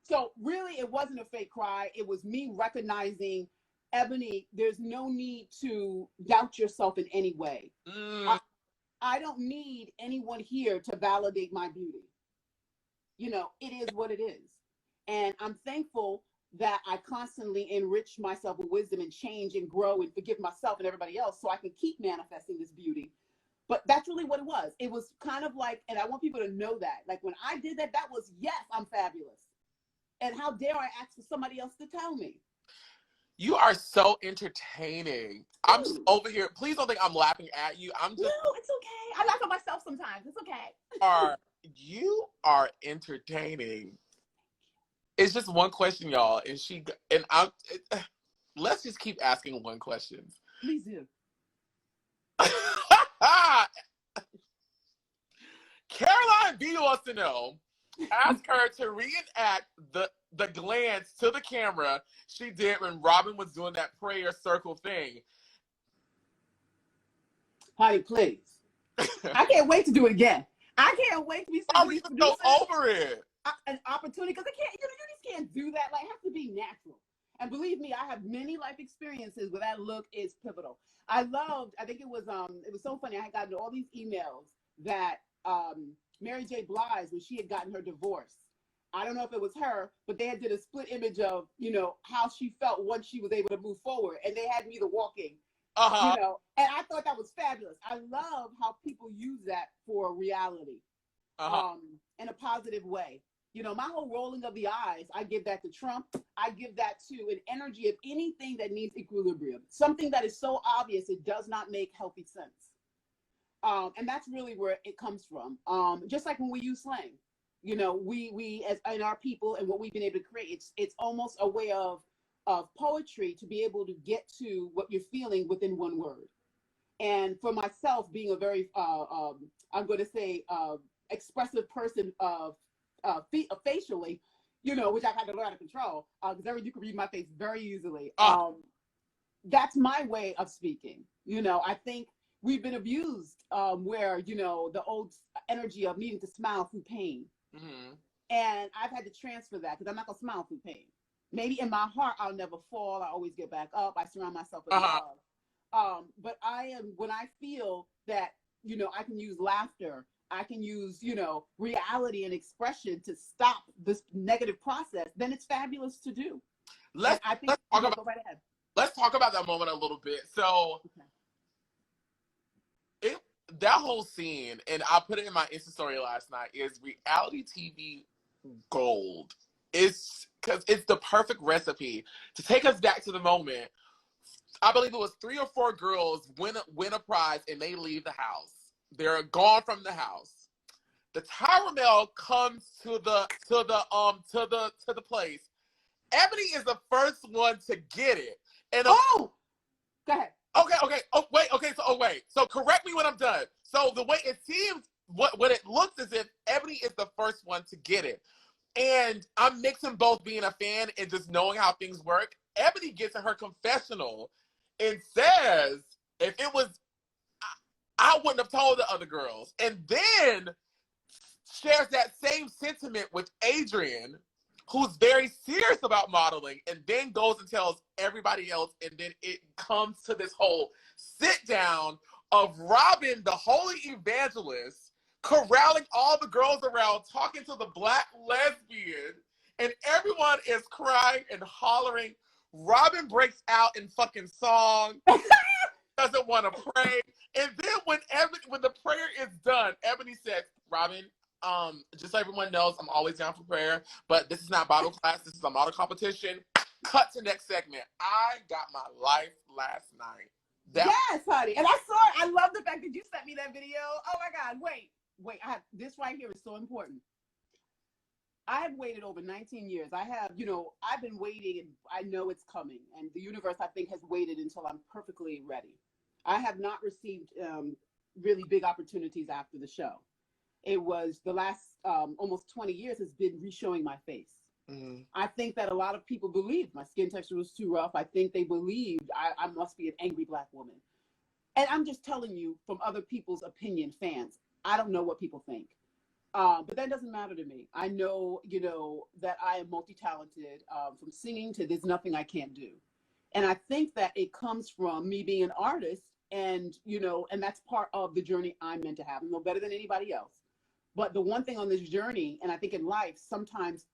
So really, it wasn't a fake cry. It was me recognizing, Ebony, there's no need to doubt yourself in any way. I don't need anyone here to validate my beauty. You know, it is what it is. And I'm thankful that I constantly enrich myself with wisdom and change and grow and forgive myself and everybody else so I can keep manifesting this beauty. But that's really what it was. It was kind of like, and I want people to know that, like when I did that, that was, yes, I'm fabulous. And how dare I ask for somebody else to tell me? You are so entertaining. I'm just over here. Please don't think I'm laughing at you. I'm just. No, it's okay. I laugh at myself sometimes. It's okay. You are entertaining. It's just one question, y'all, let's just keep asking one question. Please do. Caroline B wants to know. Ask her to reenact the glance to the camera she did when Robyn was doing that prayer circle thing. Honey, please. I can't wait to do it again. I can't wait to be Are we even go over it? An opportunity, because you just can't do that. Like, it has to be natural. And believe me, I have many life experiences where that look is pivotal. I think it was so funny. I had gotten all these emails that Mary J. Blige, when she had gotten her divorce, I don't know if it was her, but they had did a split image of, you know, how she felt once she was able to move forward. And they had me the walking, you know, and I thought that was fabulous. I love how people use that for reality in a positive way. You know, my whole rolling of the eyes, I give that to Trump. I give that to an energy of anything that needs equilibrium. Something that is so obvious, it does not make healthy sense. And that's really where it comes from. Just like when we use slang, you know, we as in our people and what we've been able to create, it's almost a way of poetry to be able to get to what you're feeling within one word. And for myself, being a very, I'm going to say, expressive person facially, you know, which I've had to learn how to control, because you can read my face very easily. That's my way of speaking. You know, I think we've been abused where, you know, the old energy of needing to smile through pain. And I've had to transfer that because I'm not going to smile through pain. Maybe in my heart, I'll never fall. I always get back up. I surround myself with Uh-huh. love. But when I feel that, you know, I can use laughter, I can use, you know, reality and expression to stop this negative process, then it's fabulous to do. Let's Go right ahead. Let's talk about that moment a little bit. So that whole scene, and I put it in my Insta story last night, is reality TV gold. It's because it's the perfect recipe to take us back to the moment. I believe it was 3 or 4 girls win a prize and they leave the house. They're gone from the house. The Tyra Mail comes to the place. Ebony is the first one to get it. And go ahead. Okay. So correct me when I'm done. So the way it seems, what it looks as if Ebony is the first one to get it. And I'm mixing both being a fan and just knowing how things work. Ebony gets in her confessional and says, if it was, I wouldn't have told the other girls. And then shares that same sentiment with Adrienne, who's very serious about modeling, and then goes and tells everybody else. And then it comes to this whole sit down of Robynne, the holy evangelist, corralling all the girls around, talking to the black lesbian, and everyone is crying and hollering. Robynne breaks out in fucking song, doesn't want to pray. And then when the prayer is done, Ebony says, Robynne, just so everyone knows, I'm always down for prayer, but this is not Bible class, this is a model competition. Cut to next segment. I got my life last night. Yes, honey. And I saw it. I love the fact that you sent me that video. Oh my God. Wait. This right here is so important. I have waited over 19 years. I've been waiting, and I know it's coming. And the universe, I think, has waited until I'm perfectly ready. I have not received really big opportunities after the show. It was the last almost 20 years has been re-showing my face. Mm-hmm. I think that a lot of people believed my skin texture was too rough. I think they believed I must be an angry black woman. And I'm just telling you from other people's opinion, fans. I don't know what people think. But that doesn't matter to me. I know, that I am multi-talented, from singing to there's nothing I can't do. And I think that it comes from me being an artist and that's part of the journey I'm meant to have. I'm no better than anybody else. But the one thing on this journey, and I think in life, sometimes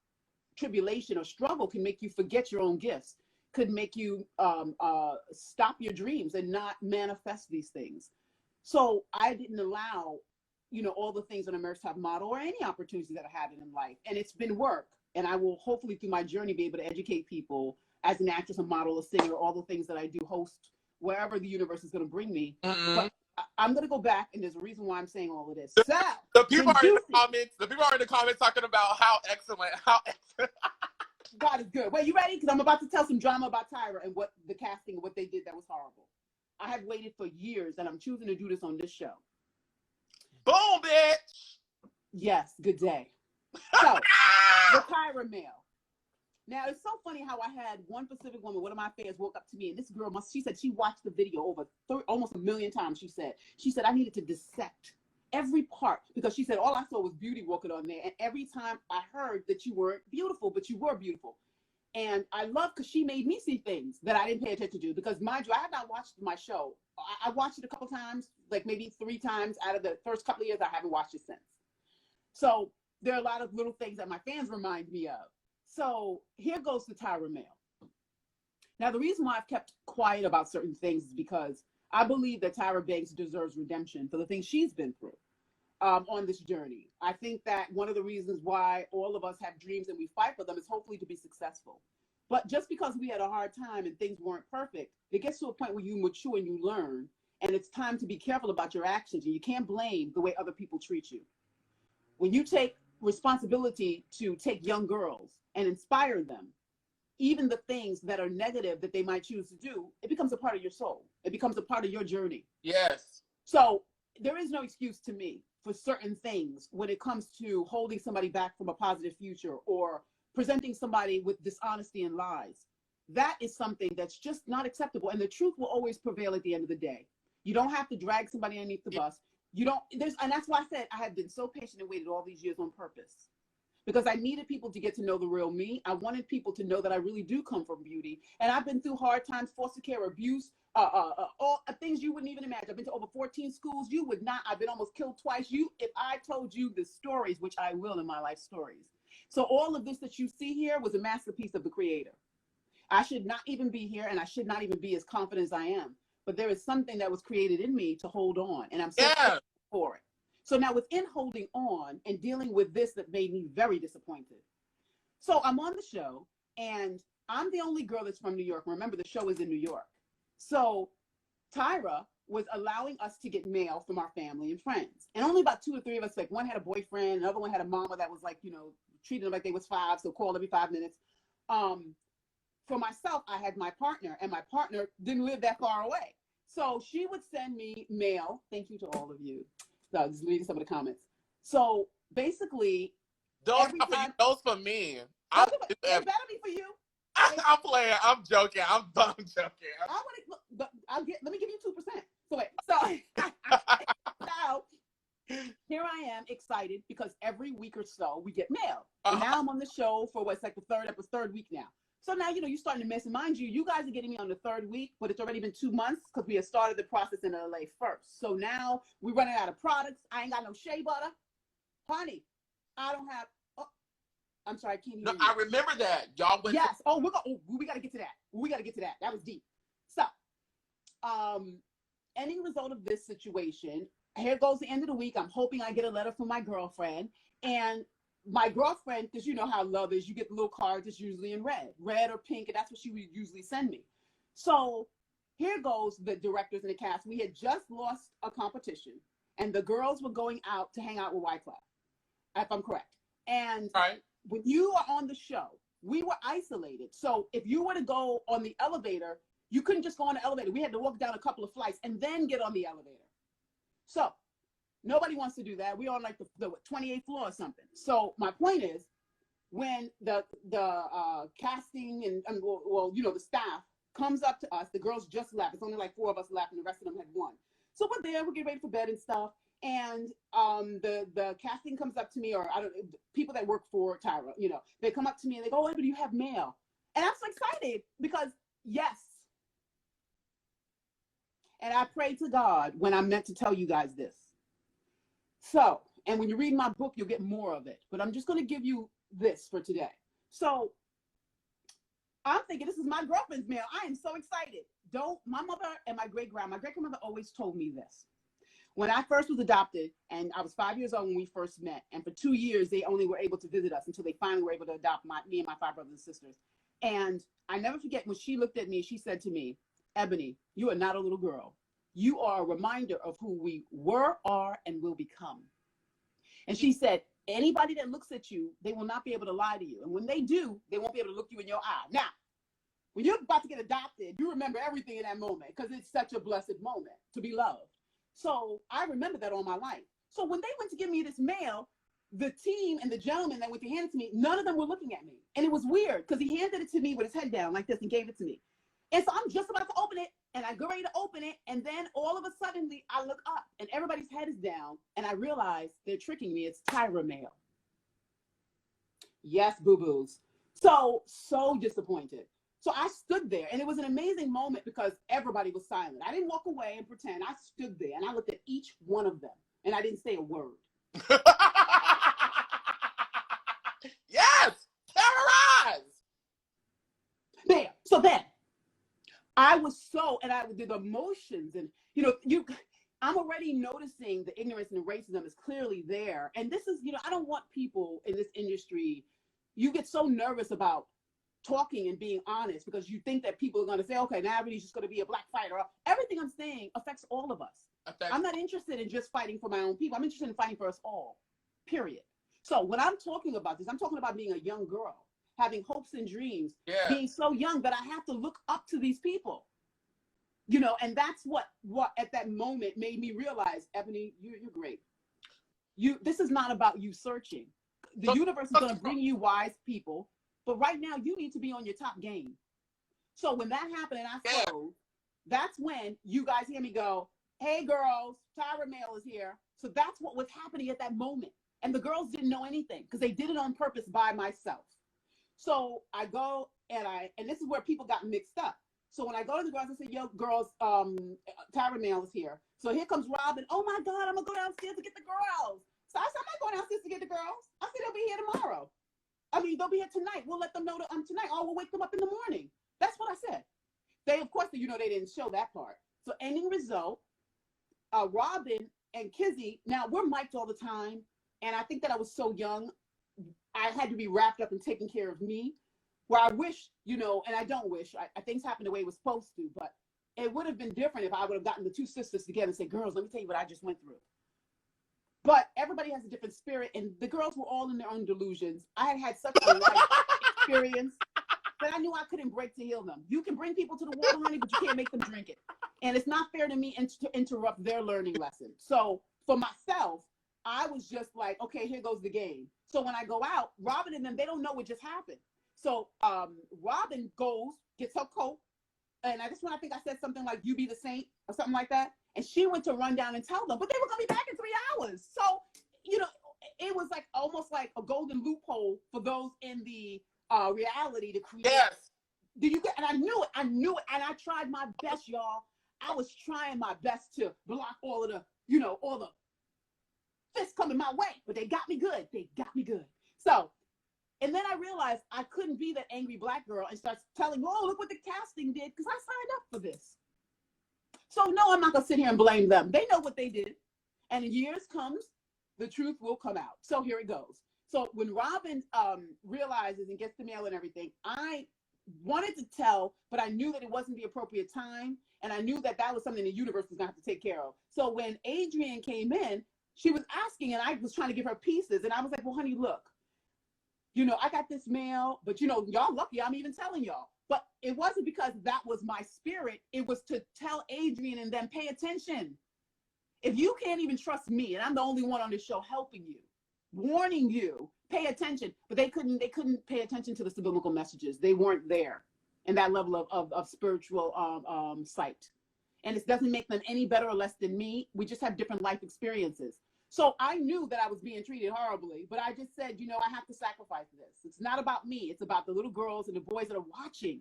tribulation or struggle can make you forget your own gifts, could make you stop your dreams and not manifest these things. So I didn't allow all the things on America's Top Model or any opportunities that I had in life. And it's been work. And I will hopefully through my journey be able to educate people as an actress, a model, a singer, all the things that I do, host, wherever the universe is going to bring me. Mm-hmm. But I'm going to go back, and there's a reason why I'm saying all of this. The people are in the comments talking about how excellent. God is good. Wait, you ready? Because I'm about to tell some drama about Tyra and what the casting and what they did that was horrible. I have waited for years, and I'm choosing to do this on this show. Boom, bitch. Yes, good day. So, the Tyra Mail. Now, it's so funny how I had one Pacific woman, one of my fans, woke up to me, and this girl, she said she watched the video over almost 1 million times, she said. She said, I needed to dissect every part, because she said, all I saw was beauty walking on there, and every time I heard that you weren't beautiful, but you were beautiful. And I love, because she made me see things that I didn't pay attention to, because mind you, I had not watched my show. I watched it a couple times, like maybe 3 times out of the first couple of years. I haven't watched it since. So there are a lot of little things that my fans remind me of. So here goes the Tyra Mail. Now, the reason why I've kept quiet about certain things is because I believe that Tyra Banks deserves redemption for the things she's been through on this journey. I think that one of the reasons why all of us have dreams and we fight for them is hopefully to be successful. But just because we had a hard time and things weren't perfect, it gets to a point where you mature and you learn, and it's time to be careful about your actions, and you can't blame the way other people treat you. When you take responsibility to take young girls and inspire them, even the things that are negative that they might choose to do, it becomes a part of your soul. It becomes a part of your journey. Yes. So there is no excuse to me for certain things when it comes to holding somebody back from a positive future or presenting somebody with dishonesty and lies. That is something that's just not acceptable. And the truth will always prevail at the end of the day. You don't have to drag somebody underneath the bus. And that's why I said I have been so patient and waited all these years on purpose. because I needed people to get to know the real me. I wanted people to know that I really do come from beauty. And I've been through hard times, foster care, abuse, all things you wouldn't even imagine. I've been to over 14 schools. You would not. I've been almost killed twice. If I told you the stories, which I will in my life stories. So all of this that you see here was a masterpiece of the creator. I should not even be here, and I should not even be as confident as I am. But there is something that was created in me to hold on, and I'm so grateful for it. So now within holding on and dealing with this that made me very disappointed. So I'm on the show, and I'm the only girl that's from New York. Remember, the show is in New York. So Tyra was allowing us to get mail from our family and friends. And only about 2 or 3 of us, like one had a boyfriend, another one had a mama that was like, you know, treated them like they was 5, so called every 5 minutes. For myself, I had my partner, and my partner didn't live that far away. So she would send me mail. Thank you to all of you. So just reading some of the comments. So basically, those for me. It better be for you. I'm playing. I'm joking. I'm joking. Let me give you 2%. So wait. So now here I am excited because every week or so we get mail. And now I'm on the show for what's like the third week now. So now, you know, you're starting to miss. And mind you guys are getting me on the 3rd week, but it's already been 2 months because we had started the process in LA first. So now we're running out of products. I ain't got no shea butter. Honey, I don't have. Oh, I'm sorry, I can't hear you. I remember that. Y'all went. Yes. We got to get to that. We got to get to that. That was deep. So, any result of this situation, here goes the end of the week. I'm hoping I get a letter from my girlfriend. And my girlfriend, because you know how love is, you get the little cards, it's usually in red or pink, and that's what she would usually send me. So here goes the directors and the cast. We had just lost a competition, and the girls were going out to hang out with Wyclef, if I'm correct. And when you are on the show, we were isolated. So if you were to go on the elevator, you couldn't just go on the elevator. We had to walk down a couple of flights and then get on the elevator. So nobody wants to do that. We're on like the 28th floor or something. So my point is, when the casting and the staff comes up to us, the girls just left. It's only like 4 of us left, and the rest of them had won. So we're there, we're getting ready for bed and stuff. And the casting comes up to me, or people that work for Tyra, you know, they come up to me and they go, "Oh, but you have mail," and I'm so excited because yes. And I pray to God when I'm meant to tell you guys this. So, and when you read my book, you'll get more of it. But I'm just going to give you this for today. So, I'm thinking this is my girlfriend's mail. I am so excited. My mother and my great-grandmother always told me this. When I first was adopted, and I was 5 years old when we first met, and for 2 years, they only were able to visit us until they finally were able to adopt me and my 5 brothers and sisters. And I never forget when she looked at me, she said to me, "Ebony, you are not a little girl. You are a reminder of who we were, are, and will become." And she said, anybody that looks at you, they will not be able to lie to you. And when they do, they won't be able to look you in your eye. Now, when you're about to get adopted, you remember everything in that moment because it's such a blessed moment to be loved. So I remember that all my life. So when they went to give me this mail, the team and the gentleman that went to hand it to me, none of them were looking at me. And it was weird because he handed it to me with his head down like this and gave it to me. And so I'm just about to open it, and I go ready to open it, and then all of a sudden, I look up, and everybody's head is down, and I realize they're tricking me. It's Tyra mail. Yes, boo-boos. So disappointed. So I stood there, and it was an amazing moment because everybody was silent. I didn't walk away and pretend. I stood there, and I looked at each one of them, and I didn't say a word. Yes! Terrorize! There. So then, I was and I did the emotions, and I'm already noticing the ignorance and the racism is clearly there. And this is, I don't want people in this industry, you get so nervous about talking and being honest because you think that people are going to say, okay, now everybody's just going to be a black fighter. Everything I'm saying affects all of us. I'm not interested in just fighting for my own people. I'm interested in fighting for us all, period. So when I'm talking about this, I'm talking about being a young girl, having hopes and dreams, being so young that I have to look up to these people, and that's what at that moment made me realize, Ebony, you're great. This is not about you searching. The universe is going to bring you wise people, but right now you need to be on your top game. So when that happened and I froze, that's when you guys hear me go, "Hey girls, Tyra mail is here." So that's what was happening at that moment. And the girls didn't know anything because they did it on purpose by myself. So I go and this is where people got mixed up. So when I go to the girls, I say, yo, girls, Tyra Banks is here. So here comes Robynne. Oh my God, I'm gonna go downstairs to get the girls. So I said, I'm not going downstairs to get the girls. I said, they'll be here tomorrow. I mean, they'll be here tonight. We'll let them know that tonight. Oh, we'll wake them up in the morning. That's what I said. They, of course, they didn't show that part. So ending result, Robynne and Kizzy, now we're mic'd all the time. And I think that I was so young, I had to be wrapped up and taking care of me. Where I wish, and I don't wish, things happened the way it was supposed to, but it would have been different if I would have gotten the two sisters together and said, girls, let me tell you what I just went through. But everybody has a different spirit, and the girls were all in their own delusions. I had such a life experience that I knew I couldn't break to heal them. You can bring people to the water, honey, but you can't make them drink it. And it's not fair to me to interrupt their learning lesson. So for myself, I was just like, okay, here goes the game. So when I go out, Robynne and them, they don't know what just happened. So Robynne goes, gets her coat, and I think I said something like, you be the saint, or something like that. And she went to run down and tell them, but they were going to be back in 3 hours. So, it was like almost like a golden loophole for those in the reality to create. Yes. Did you get? And I knew it. And I tried my best, y'all. I was trying my best to block all of the, all the fists coming my way, but they got me good. So, and then I realized I couldn't be that angry black girl and start telling, oh, look what the casting did, because I signed up for this. So no, I'm not gonna sit here and blame them. They know what they did. And in years comes, the truth will come out. So here it goes. So when Robynne realizes and gets the mail and everything, I wanted to tell, but I knew that it wasn't the appropriate time. And I knew that was something the universe was gonna have to take care of. So when Adrienne came in, she was asking, and I was trying to give her pieces. And I was like, well, honey, look, I got this mail, but y'all lucky I'm even telling y'all. But it wasn't because that was my spirit. It was to tell Adrienne and them, pay attention. If you can't even trust me, and I'm the only one on the show helping you, warning you, pay attention. But they couldn't pay attention to the subliminal messages. They weren't there in that level of spiritual sight. And it doesn't make them any better or less than me. We just have different life experiences. So I knew that I was being treated horribly, but I just said, I have to sacrifice this. It's not about me. It's about the little girls and the boys that are watching.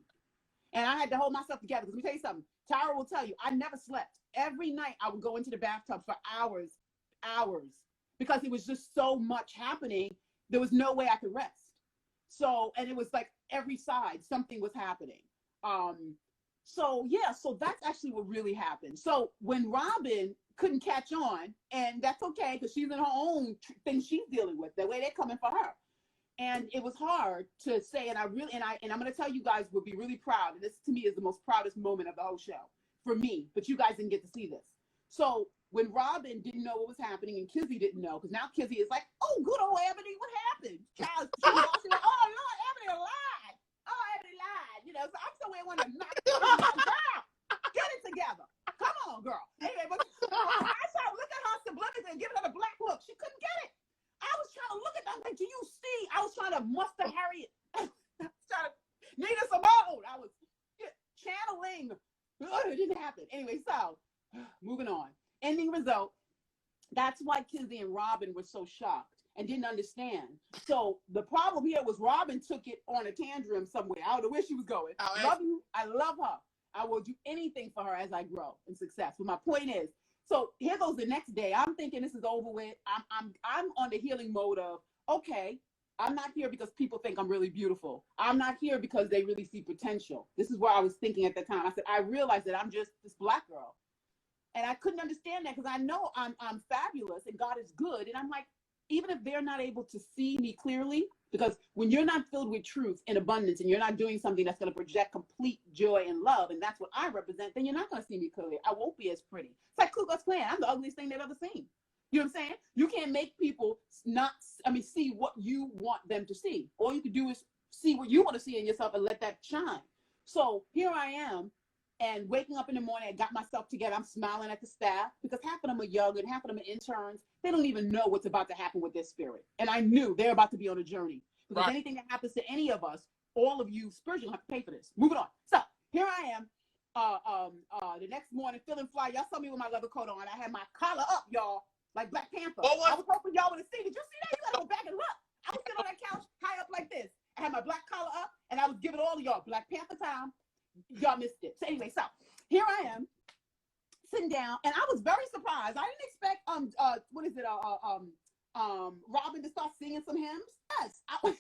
And I had to hold myself together. Because let me tell you something. Tyra will tell you, I never slept. Every night I would go into the bathtub for hours, because it was just so much happening. There was no way I could rest. So, and it was like every side, something was happening. So that's actually what really happened. So when Robynne couldn't catch on, and that's okay, because she's in her own thing she's dealing with, the way they're coming for her. And it was hard to say, and I'm going to tell you guys, would be really proud. And this to me is the most proudest moment of the whole show for me, but you guys didn't get to see this. So when Robynne didn't know what was happening and Kizzy didn't know, because now Kizzy is like, oh, good old Ebony, what happened? Child, she was like, oh, Lord, Ebony lied. Oh, Ebony lied. So I'm somewhere want to knock girl, get it together. Come on, girl. Anyway, but I started looking at her subliminally and giving her the black look. She couldn't get it. I was trying to look at them like, do you see? I was trying to muster Harriet. I was trying to Nina Simone. I was channeling. It didn't happen. Anyway, so moving on. Ending result. That's why Kizzy and Robynne were so shocked and didn't understand. So the problem here was Robynne took it on a tantrum somewhere. I don't know where she was going. Love you. I love her. I will do anything for her as I grow in success. But my point is, so here goes the next day. I'm thinking this is over with. I'm on the healing mode of, okay, I'm not here because people think I'm really beautiful. I'm not here because they really see potential. This is where I was thinking at the time. I said, I realized that I'm just this black girl. And I couldn't understand that because I know I'm fabulous and God is good. And I'm like, even if they're not able to see me clearly, because when you're not filled with truth and abundance and you're not doing something that's going to project complete joy and love, and that's what I represent, then you're not going to see me clearly. I won't be as pretty. It's like Ku Klux Klan. I'm the ugliest thing they've ever seen. You know what I'm saying? You can't make people see what you want them to see. All you can do is see what you want to see in yourself and let that shine. So here I am, and waking up in the morning, I got myself together. I'm smiling at the staff because half of them are young and half of them are interns. They don't even know what's about to happen with their spirit. And I knew they're about to be on a journey. Because anything that happens to any of us, all of you spiritually have to pay for this. Moving on. So here I am the next morning feeling fly. Y'all saw me with my leather coat on. I had my collar up, y'all. like Black Panther. What was? I was hoping y'all would have seen. Did you see that? You gotta go back and look. I was sitting on that couch high up like this. I had my black collar up, and I was giving all of y'all Black Panther time. Y'all missed it. So anyway, so here I am sitting down, and I was very surprised. I didn't expect Robynne to start singing some hymns. Yes, I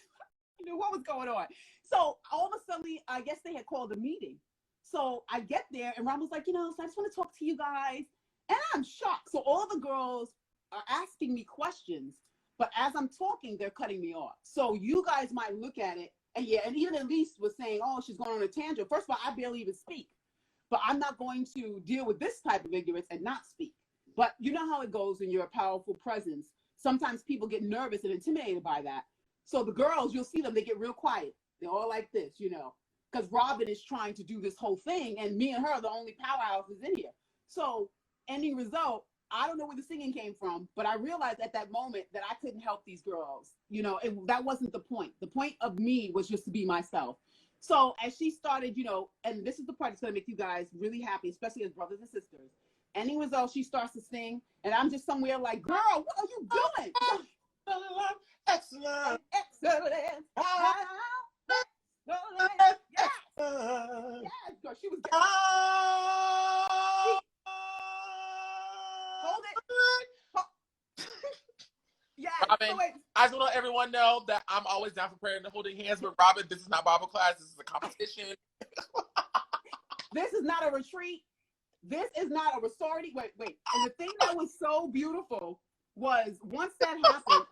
knew what was going on. So all of a sudden, I guess they had called a meeting. So I get there, and Robynne was like, so I just want to talk to you guys, and I'm shocked. So all the girls are asking me questions, but as I'm talking, they're cutting me off. So you guys might look at it, and even Elyse was saying, oh, she's going on a tangent. First of all, I barely even speak, but I'm not going to deal with this type of ignorance and not speak. But you know how it goes when you're a powerful presence. Sometimes people get nervous and intimidated by that. So the girls, you'll see them, they get real quiet. They're all like this, because Robynne is trying to do this whole thing, and me and her are the only powerhouses in here. So ending result, I don't know where the singing came from, but I realized at that moment that I couldn't help these girls. That wasn't the point. The point of me was just to be myself. So as she started, and this is the part that's going to make you guys really happy, especially as brothers and sisters. Ending result, she starts to sing, and I'm just somewhere like, girl, what are you doing? Excellent. Excellent. Yes. Yes, girl, she was hold it. Yes. Robynne, So wait. I just want to let everyone know that I'm always down for prayer and holding hands with Robynne. This is not Bible class. This is a competition. This is not a retreat. This is not a sorority. Wait. And the thing that was so beautiful was once that happened,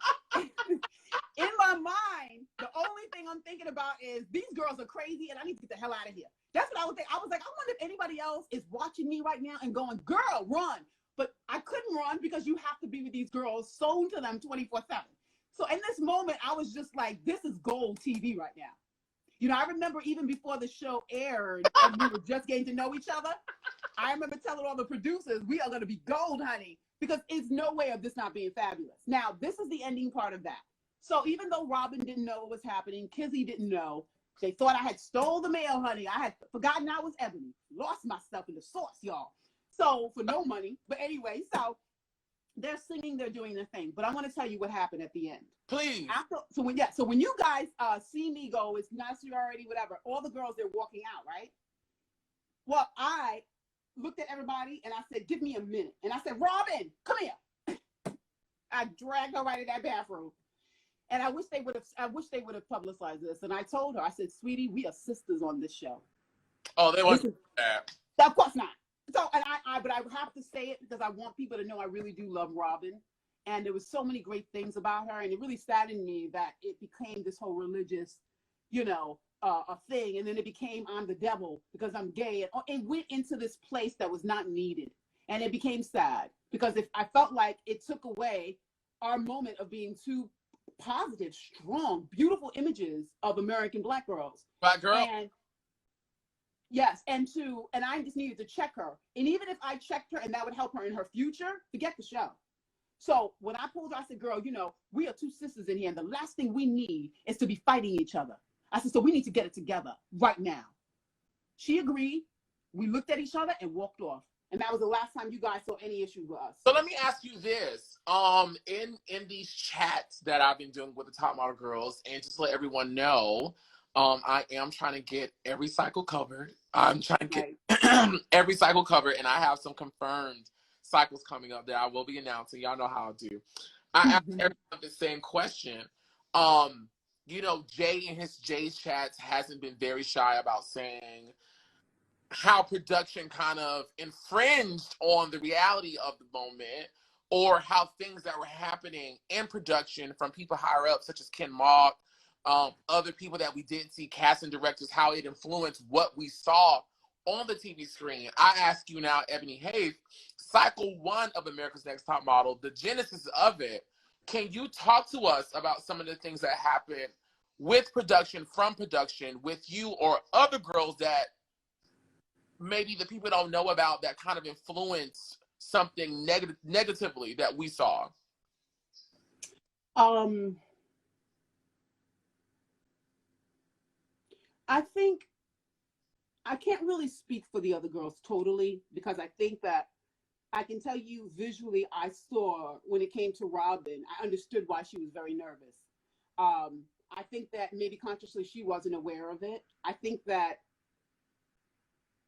in my mind, the only thing I'm thinking about is these girls are crazy and I need to get the hell out of here. That's what I would think. I was like, I wonder if anybody else is watching me right now and going, girl, run. But I couldn't run because you have to be with these girls, sewn to them 24/7. So in this moment, I was just like, this is gold TV right now. I remember even before the show aired and we were just getting to know each other, I remember telling all the producers, we are going to be gold, honey, because it's no way of this not being fabulous. Now, this is the ending part of that. So even though Robynne didn't know what was happening, Kizzy didn't know, they thought I had stole the mail, honey. I had forgotten I was Ebony. Lost myself in the sauce, y'all. So for no money. But anyway, so they're singing, they're doing their thing. But I want to tell you what happened at the end. Please. So when you guys see me go, it's not sorority, whatever. All the girls, they're walking out, right? Well, I looked at everybody and I said, give me a minute. And I said, Robynne, come here. I dragged her right in that bathroom. And I wish they would have publicized this. And I told her, I said, sweetie, we are sisters on this show. Oh, they want that. Of course not. So, but I have to say it because I want people to know I really do love Robynne. And there was so many great things about her. And it really saddened me that it became this whole religious, a thing. And then it became, I'm the devil because I'm gay. And it went into this place that was not needed. And it became sad because I felt like it took away our moment of being two positive, strong, beautiful images of American Black girls. Black girl. And yes, and I just needed to check her. And even if I checked her and that would help her in her future, forget the show. So when I pulled her, I said, girl, we are two sisters in here. And the last thing we need is to be fighting each other. I said, so we need to get it together right now. She agreed. We looked at each other and walked off. And that was the last time you guys saw any issue with us. So let me ask you this. In these chats that I've been doing with the Top Model Girls, and just to let everyone know, I am trying to get every cycle covered. I'm trying to get every cycle covered, and I have some confirmed cycles coming up that I will be announcing. Y'all know how I do. I asked everyone the same question. Jay in his Jay's chats hasn't been very shy about saying how production kind of infringed on the reality of the moment, or how things that were happening in production from people higher up, such as Ken Mok, other people that we didn't see, casting directors, how it influenced what we saw on the TV screen. I ask you now, Ebony Haith, cycle 1 of America's Next Top Model, the genesis of it, can you talk to us about some of the things that happened with production, from production, with you or other girls that maybe the people don't know about, that kind of influence something negatively that we saw? I think I can't really speak for the other girls totally, because I think that I can tell you visually, I saw when it came to Robynne, I understood why she was very nervous. I think that maybe consciously she wasn't aware of it. I think that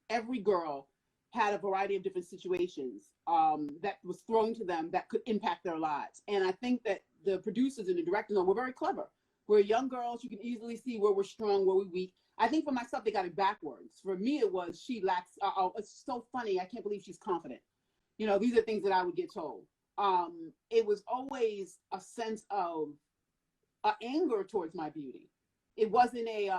every girl had a variety of different situations that was thrown to them that could impact their lives. And I think that the producers and the directors were very clever. We're young girls. You can easily see where we're strong, where we're weak. I think for myself, they got it backwards. For me, it was she lacks, it's so funny. I can't believe she's confident. You know, these are things that I would get told. It was always a sense of anger towards my beauty. It wasn't a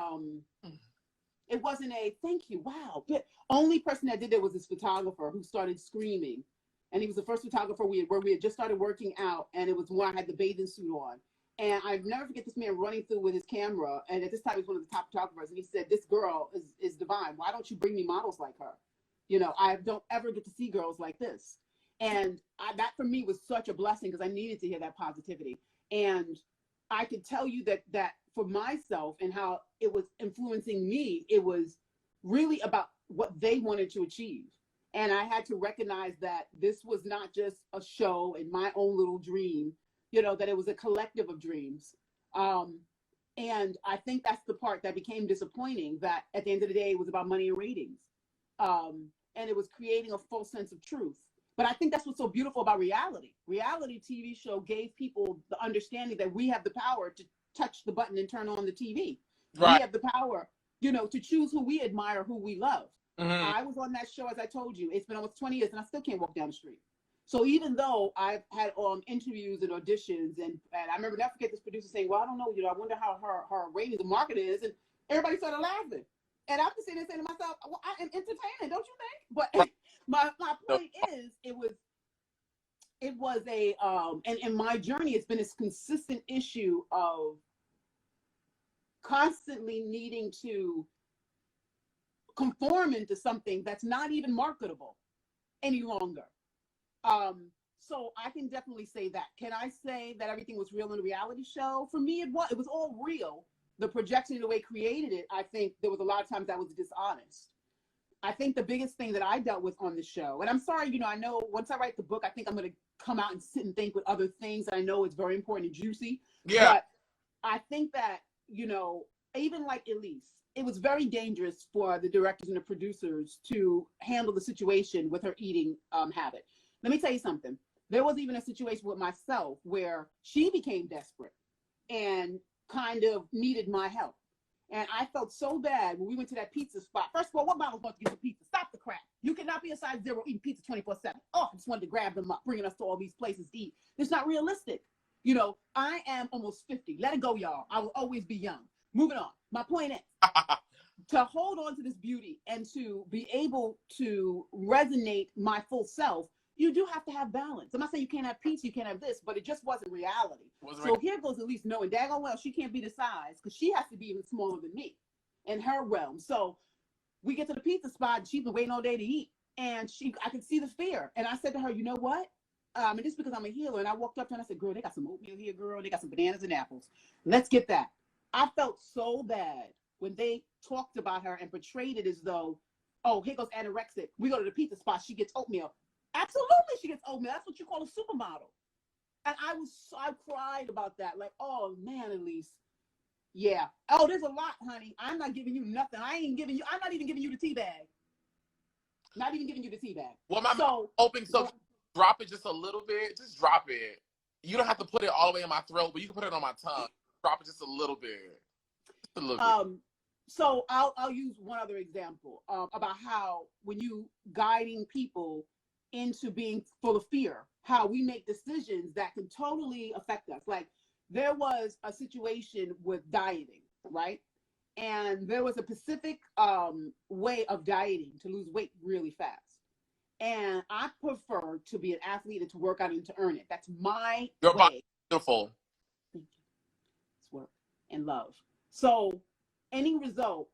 thank you, wow. The only person that did that was this photographer who started screaming. And he was the first photographer where we had just started working out, and it was when I had the bathing suit on. And I never forget this man running through with his camera. And at this time, he was one of the top photographers. And he said, "This girl is divine. Why don't you bring me models like her? You know, I don't ever get to see girls like this." And that for me was such a blessing because I needed to hear that positivity. And I could tell you that for myself and how it was influencing me, it was really about what they wanted to achieve. And I had to recognize that this was not just a show and my own little dream, you know, that it was a collective of dreams. And I think that's the part that became disappointing, that at the end of the day, it was about money and ratings. And it was creating a false sense of truth. But I think that's what's so beautiful about reality. Reality TV show gave people the understanding that we have the power to touch the button and turn on the TV. Right. We have the power, you know, to choose who we admire, who we love. Mm-hmm. I was on that show, as I told you, it's been almost 20 years and I still can't walk down the street. So even though I've had interviews and auditions, and I remember, never forget this producer saying, "Well, I don't know, you know, I wonder how her ratings and market is," and everybody started laughing. And I'm just sitting there saying to myself, "Well, I am entertaining, don't you think?" But my point is, it was a and in my journey, it's been this consistent issue of constantly needing to conform into something that's not even marketable any longer. So I can definitely say that. Can I say that everything was real in a reality show? For me, it was all real. The projection and the way it created it, I think there was a lot of times that was dishonest. I think the biggest thing that I dealt with on the show, and I'm sorry, you know, I know once I write the book, I think I'm going to come out and sit and think with other things. I know it's very important and juicy. Yeah. But I think that, you know, even like Elyse, it was very dangerous for the directors and the producers to handle the situation with her eating habit. Let me tell you something. There was even a situation with myself where she became desperate and kind of needed my help. And I felt so bad when we went to that pizza spot. First of all, what mom was about to get some pizza? Stop the crap. You cannot be a size 0 eating pizza 24/7. Oh, I just wanted to grab them up, bringing us to all these places to eat. It's not realistic. You know, I am almost 50. Let it go, y'all. I will always be young. Moving on. My point is, to hold on to this beauty and to be able to resonate my full self, you do have to have balance. I'm not saying you can't have pizza, you can't have this, but it just wasn't reality. Here goes Elyse knowing daggone well she can't be the size because she has to be even smaller than me in her realm. So we get to the pizza spot and she's been waiting all day to eat. And I could see the fear. And I said to her, "You know what? And this is because I'm a healer." And I walked up to her and I said, "Girl, they got some oatmeal here, girl. They got some bananas and apples. Let's get that." I felt so bad when they talked about her and portrayed it as though, "Oh, here goes anorexic. We go to the pizza spot. She gets oatmeal." Absolutely, she gets oatmeal. That's what you call a supermodel. And I cried about that. Like, oh man, Elyse. Yeah. Oh, there's a lot, honey. I'm not giving you nothing. I'm not even giving you the tea bag. Not even giving you the tea bag. Well, my hoping so. Drop it just a little bit. Just drop it. You don't have to put it all the way in my throat, but you can put it on my tongue. Drop it just a little bit. Just a little bit. So I'll use one other example about how when you guiding people into being full of fear, how we make decisions that can totally affect us. Like there was a situation with dieting, right? And there was a specific way of dieting to lose weight really fast. And I prefer to be an athlete and to work out and to earn it. That's my Your way. body beautiful. Thank you. It's work and love. So any result,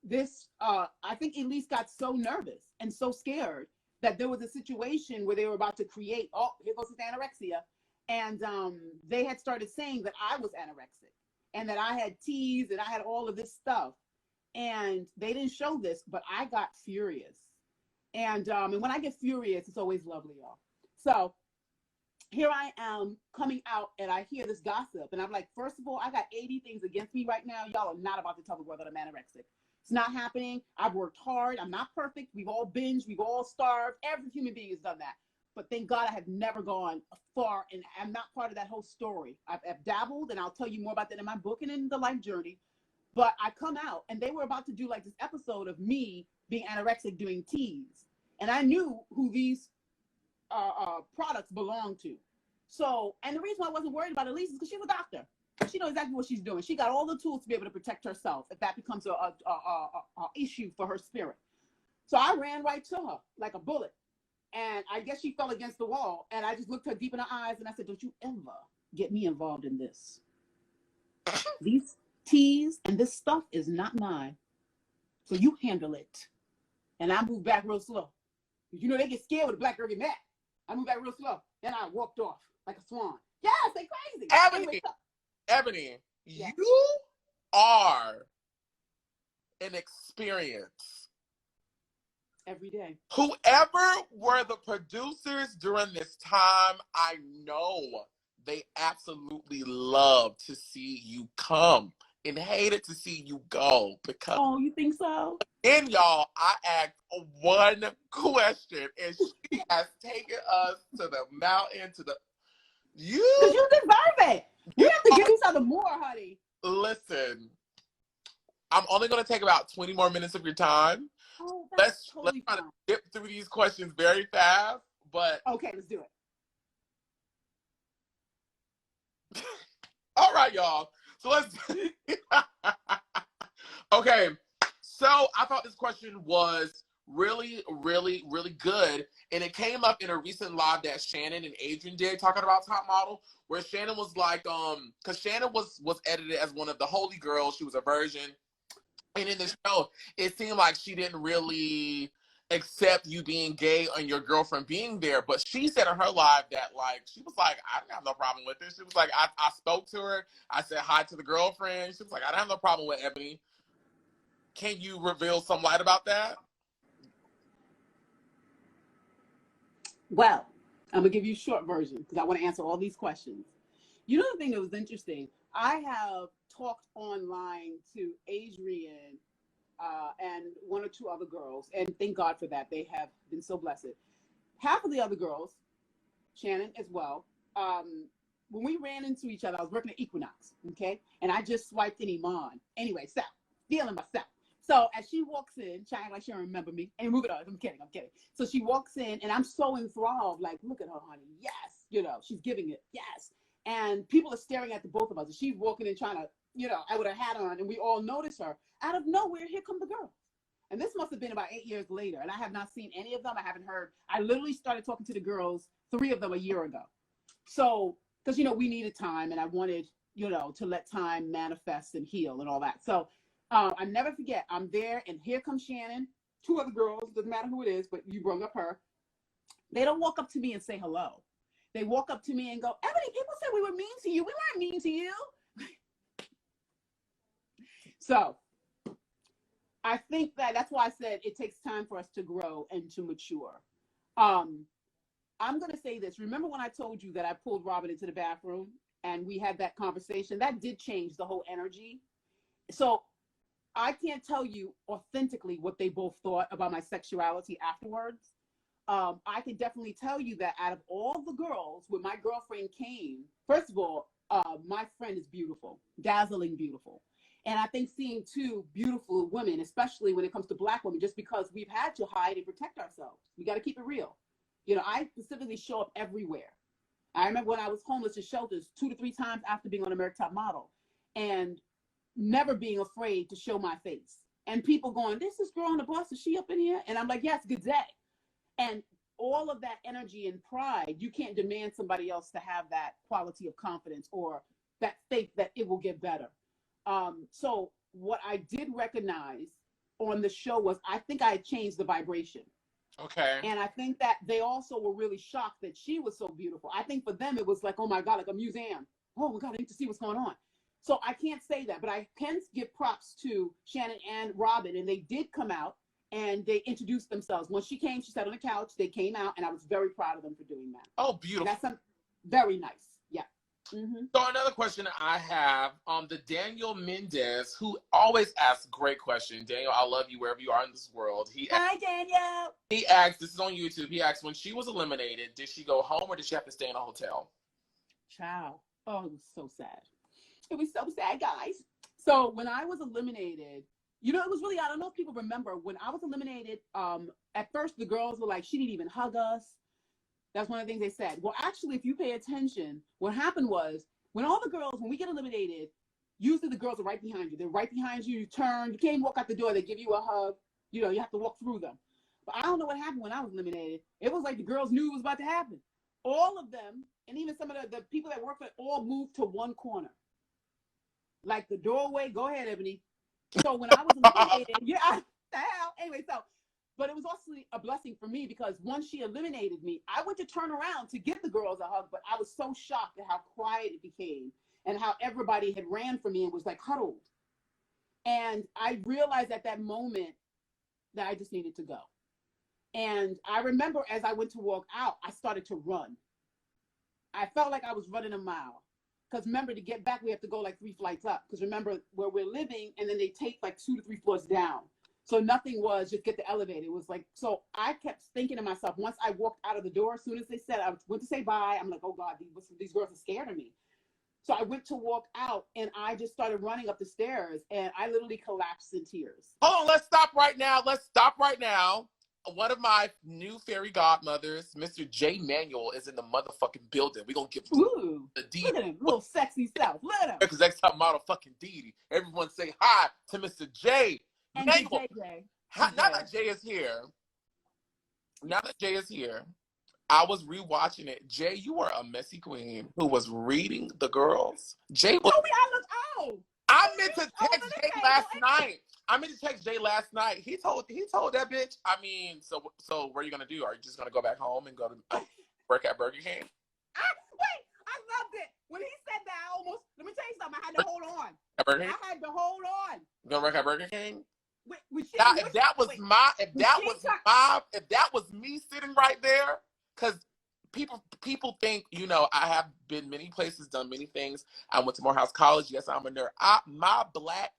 I think Elyse got so nervous and so scared that there was a situation where they were about to create, oh, here goes this anorexia. And they had started saying that I was anorexic and that I had teas and I had all of this stuff. And they didn't show this, but I got furious. And when I get furious, it's always lovely, y'all. So here I am coming out and I hear this gossip. And I'm like, first of all, I got 80 things against me right now. Y'all are not about to tell the world that I'm anorexic. It's not happening. I've worked hard. I'm not perfect. We've all binged. We've all starved. Every human being has done that. But thank God I have never gone far, and I'm not part of that whole story. I've dabbled, and I'll tell you more about that in my book and in the life journey. But I come out, and they were about to do like this episode of me being anorexic doing teas. And I knew who these products belonged to. So, and the reason why I wasn't worried about Elyse is because she's a doctor. She knows exactly what she's doing. She got all the tools to be able to protect herself if that becomes a issue for her spirit. So I ran right to her like a bullet. And I guess she fell against the wall. And I just looked her deep in her eyes and I said, don't you ever get me involved in this. These teas and this stuff is not mine. So you handle it. And I moved back real slow. You know, they get scared with a black girl get mad. I moved back real slow. Then I walked off like a swan. Yes, they crazy. Ebony, yeah. You are an experience. Every day. Whoever were the producers during this time, I know they absolutely love to see you come and hated to see you go because. Oh, you think so? And y'all, I asked one question and she has taken us to the mountain, to the. Because you deserve it. You have to give each other more, honey. Listen, I'm only going to take about 20 more minutes of your time. Oh, let's totally try to skip through these questions very fast, but okay, let's do it. All right, y'all. So let's. Okay, so I thought this question was really, really, really good, and it came up in a recent live that Shannon and Adrienne did talking about Top Model, where Shannon was like, because Shannon was edited as one of the holy girls. She was a virgin. And in the show, it seemed like she didn't really accept you being gay and your girlfriend being there. But she said in her live that, like, she was like, I didn't have no problem with it. She was like, I spoke to her. I said hi to the girlfriend. She was like, I don't have no problem with Ebony. Can you reveal some light about that? Well, I'm going to give you a short version because I want to answer all these questions. You know the thing that was interesting? I have talked online to Adrienne and one or two other girls, and thank God for that. They have been so blessed. Half of the other girls, Shannon as well, when we ran into each other, I was working at Equinox, okay? And I just swiped an Iman. Anyway, so, feeling myself. So as she walks in, she acts like she don't remember me. And move it on. I'm kidding. So she walks in, and I'm so enthralled, like, look at her, honey. Yes. You know, she's giving it. Yes. And people are staring at the both of us. And she's walking in trying to, you know, with her hat on, and we all notice her. Out of nowhere, here come the girls. And this must have been about 8 years later. And I have not seen any of them. I haven't heard. I literally started talking to the girls, 3 of them a year ago. So, because, you know, we needed time, and I wanted, you know, to let time manifest and heal and all that. So I never forget, I'm there, and here comes Shannon, 2 other girls, doesn't matter who it is, but you brought up her. They don't walk up to me and say hello. They walk up to me and go, Ebony, people said we were mean to you. We weren't mean to you. So I think that's why I said it takes time for us to grow and to mature. I'm going to say this. Remember when I told you that I pulled Robynne into the bathroom and we had that conversation? That did change the whole energy. So I can't tell you authentically what they both thought about my sexuality afterwards. I can definitely tell you that out of all the girls, when my girlfriend came, first of all, my friend is beautiful, dazzling beautiful. And I think seeing 2 beautiful women, especially when it comes to Black women, just because we've had to hide and protect ourselves. We got to keep it real. You know, I specifically show up everywhere. I remember when I was homeless in shelters 2 to 3 times after being on American Top Model, and never being afraid to show my face. And people going, this is girl on the bus, is she up in here? And I'm like, yes, good day. And all of that energy and pride, you can't demand somebody else to have that quality of confidence or that faith that it will get better. So what I did recognize on the show was I think I had changed the vibration. Okay. And I think that they also were really shocked that she was so beautiful. I think for them, it was like, oh my God, like a museum. Oh my God, I need to see what's going on. So I can't say that, but I can give props to Shannon and Robynne, and they did come out and they introduced themselves. When she came, she sat on the couch. They came out, and I was very proud of them for doing that. Oh, beautiful. That's very nice. Yeah. Mm-hmm. So another question I have, the Daniel Mendez, who always asks great questions. Daniel, I love you wherever you are in this world. Hi, Daniel. He asked, this is on YouTube, he asked, when she was eliminated, did she go home or did she have to stay in a hotel? Child. Oh, it was so sad. It was so sad, guys. So when I was eliminated, you know, it was really, I don't know if people remember, when I was eliminated, at first the girls were like, she didn't even hug us. That's one of the things they said. Well, actually, if you pay attention, what happened was when we get eliminated, usually the girls are right behind you. They're right behind you. You turn. You can't even walk out the door. They give you a hug. You know, you have to walk through them. But I don't know what happened when I was eliminated. It was like the girls knew it was about to happen. All of them, and even some of the people that worked for it, all moved to one corner. Like the doorway. Go ahead, Ebony. So when I was eliminated, yeah, the hell. Anyway, but it was also a blessing for me because once she eliminated me, I went to turn around to give the girls a hug, but I was so shocked at how quiet it became and how everybody had ran for me and was like huddled. And I realized at that moment that I just needed to go. And I remember as I went to walk out, I started to run. I felt like I was running a mile. Because remember, to get back, we have to go like 3 flights up. Because remember where we're living, and then they take like 2 to 3 floors down. So nothing was just get the elevator. It was like, so I kept thinking to myself, once I walked out of the door, as soon as they said, I went to say bye, I'm like, oh God, these girls are scared of me. So I went to walk out and I just started running up the stairs and I literally collapsed in tears. Hold on, let's stop right now. One of my new fairy godmothers, Mr. J. Manuel, is in the motherfucking building. We're going to give the D. Look at him, little sexy self. Look at him. Because next time model fucking Dee. Everyone say hi to Mr. J. And Manuel. JJ. Now that Jay is here, I was rewatching it. Jay, you are a messy queen who was reading the girls. Jay was. I look out. I meant to text Jay last night. He told that bitch. I mean, so what are you gonna do? Are you just gonna go back home and go to work at Burger King? Wait, I loved it. When he said that, I almost. Let me tell you something. I had to hold on. At Burger King? I had to hold on. You gonna work at Burger King? Now, if that was me sitting right there, because people think, you know, I have been many places, done many things. I went to Morehouse College. Yes, I'm a nerd. My black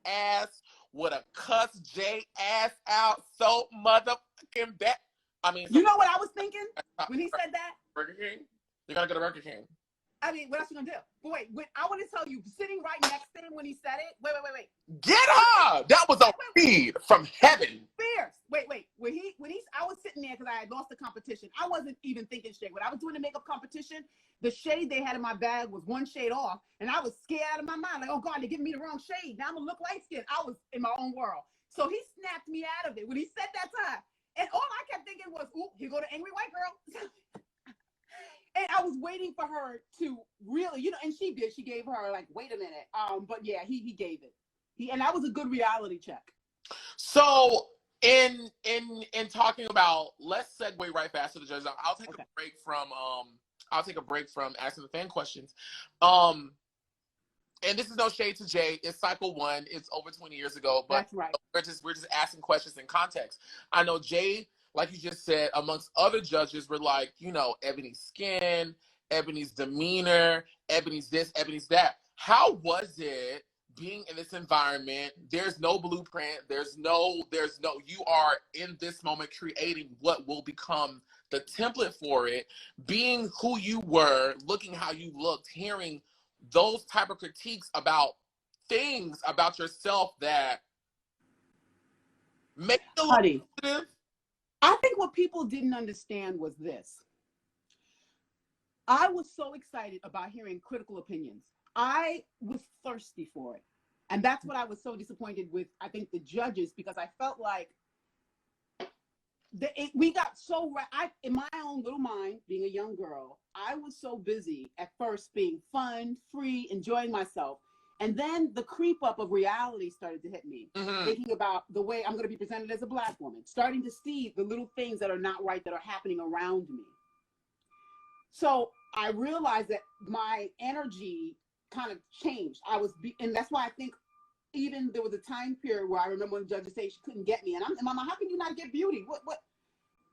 ass would have cussed Jay ass out so motherfucking bad. I mean, you know what I was thinking when he said that? Burger King? You're gonna go to Burger King. I mean, what else you gonna do? But wait, I want to tell you, sitting right next to him when he said it. Wait. Get her! That was a read from heaven. Fierce. Wait. I was sitting there because I had lost the competition. I wasn't even thinking shade. When I was doing the makeup competition, the shade they had in my bag was one shade off, and I was scared out of my mind. Like, oh God, they're giving me the wrong shade. Now I'm gonna look light skinned. I was in my own world. So he snapped me out of it when he said that time. And all I kept thinking was, ooh, here go the angry white girl. And I was waiting for her to really, you know, and she did. She gave her like, wait a minute. But yeah, he gave it. And that was a good reality check. So in talking about, let's segue right fast to the judges. I'll take a break from asking the fan questions. And this is no shade to Jay. It's cycle 1. It's over 20 years ago, but that's right. We're just asking questions in context. I know Jay, like you just said, amongst other judges, were like, you know, Ebony's skin, Ebony's demeanor, Ebony's this, Ebony's that. How was it being in this environment? There's no blueprint. There's no, you are in this moment creating what will become the template for it, being who you were, looking how you looked, hearing those type of critiques about things about yourself that make you look positive. I think what people didn't understand was this. I was so excited about hearing critical opinions. I was thirsty for it. And that's what I was so disappointed with, I think, the judges, because I felt like we got so, in my own little mind, being a young girl, I was so busy at first being fun, free, enjoying myself. And then the creep up of reality started to hit me, thinking about the way I'm going to be presented as a Black woman, starting to see the little things that are not right that are happening around me. So I realized that my energy kind of changed. And that's why I think even there was a time period where I remember when the judges say she couldn't get me, and I'm like, how can you not get beauty? What?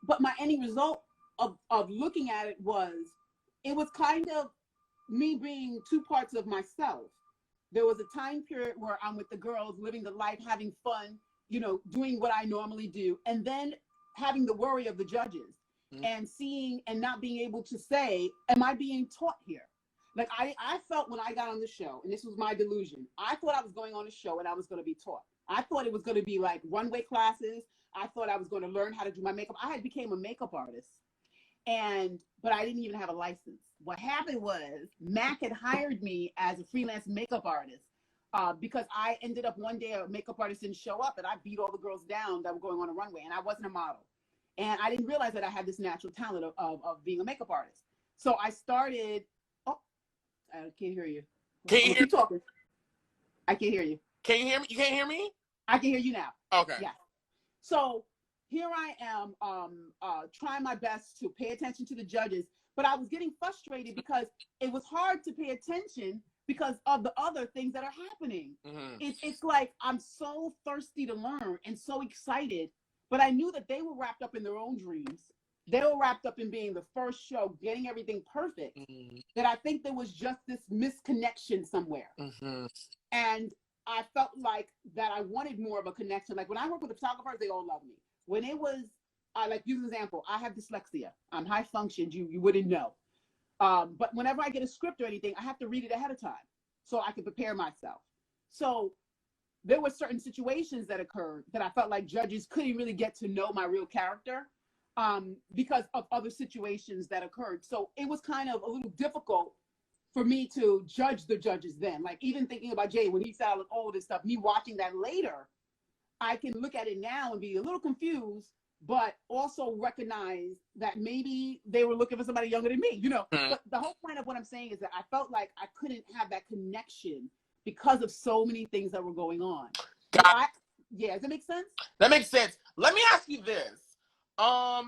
But my ending result of looking at it was kind of me being two parts of myself. There was a time period where I'm with the girls, living the life, having fun, you know, doing what I normally do, and then having the worry of the judges and seeing and not being able to say, am I being taught here? Like I felt when I got on the show, and this was my delusion, I thought I was going on a show and I was going to be taught. I thought it was going to be like runway classes. I thought I was going to learn how to do my makeup. I had became a makeup artist, but I didn't even have a license. What happened was Mac had hired me as a freelance makeup artist because I ended up one day a makeup artist didn't show up, and I beat all the girls down that were going on a runway, and I wasn't a model. And I didn't realize that I had this natural talent of being a makeup artist. So I started, oh, I can't hear you. Can you hear keep talking? I can't hear you. Can you hear me? You can't hear me? I can hear you now. Okay. Yeah. So here I am trying my best to pay attention to the judges, but I was getting frustrated because it was hard to pay attention because of the other things that are happening. It's like I'm so thirsty to learn and so excited, but I knew that they were wrapped up in their own dreams. They were wrapped up in being the first show, getting everything perfect, that I think there was just this misconnection somewhere. And I felt like that I wanted more of a connection. Like when I work with the photographers, they all love me. When it was, like use an example, I have dyslexia. I'm high functioned, you wouldn't know. But whenever I get a script or anything, I have to read it ahead of time so I can prepare myself. So there were certain situations that occurred that I felt like judges couldn't really get to know my real character because of other situations that occurred. So it was kind of a little difficult for me to judge the judges then. Like even thinking about Jay, when he sounded all this stuff, me watching that later, I can look at it now and be a little confused, but also recognize that maybe they were looking for somebody younger than me, you know. But the whole point of what I'm saying is that I felt like I couldn't have that connection because of so many things that were going on. Yeah, does that make sense? That makes sense. Let me ask you this. Now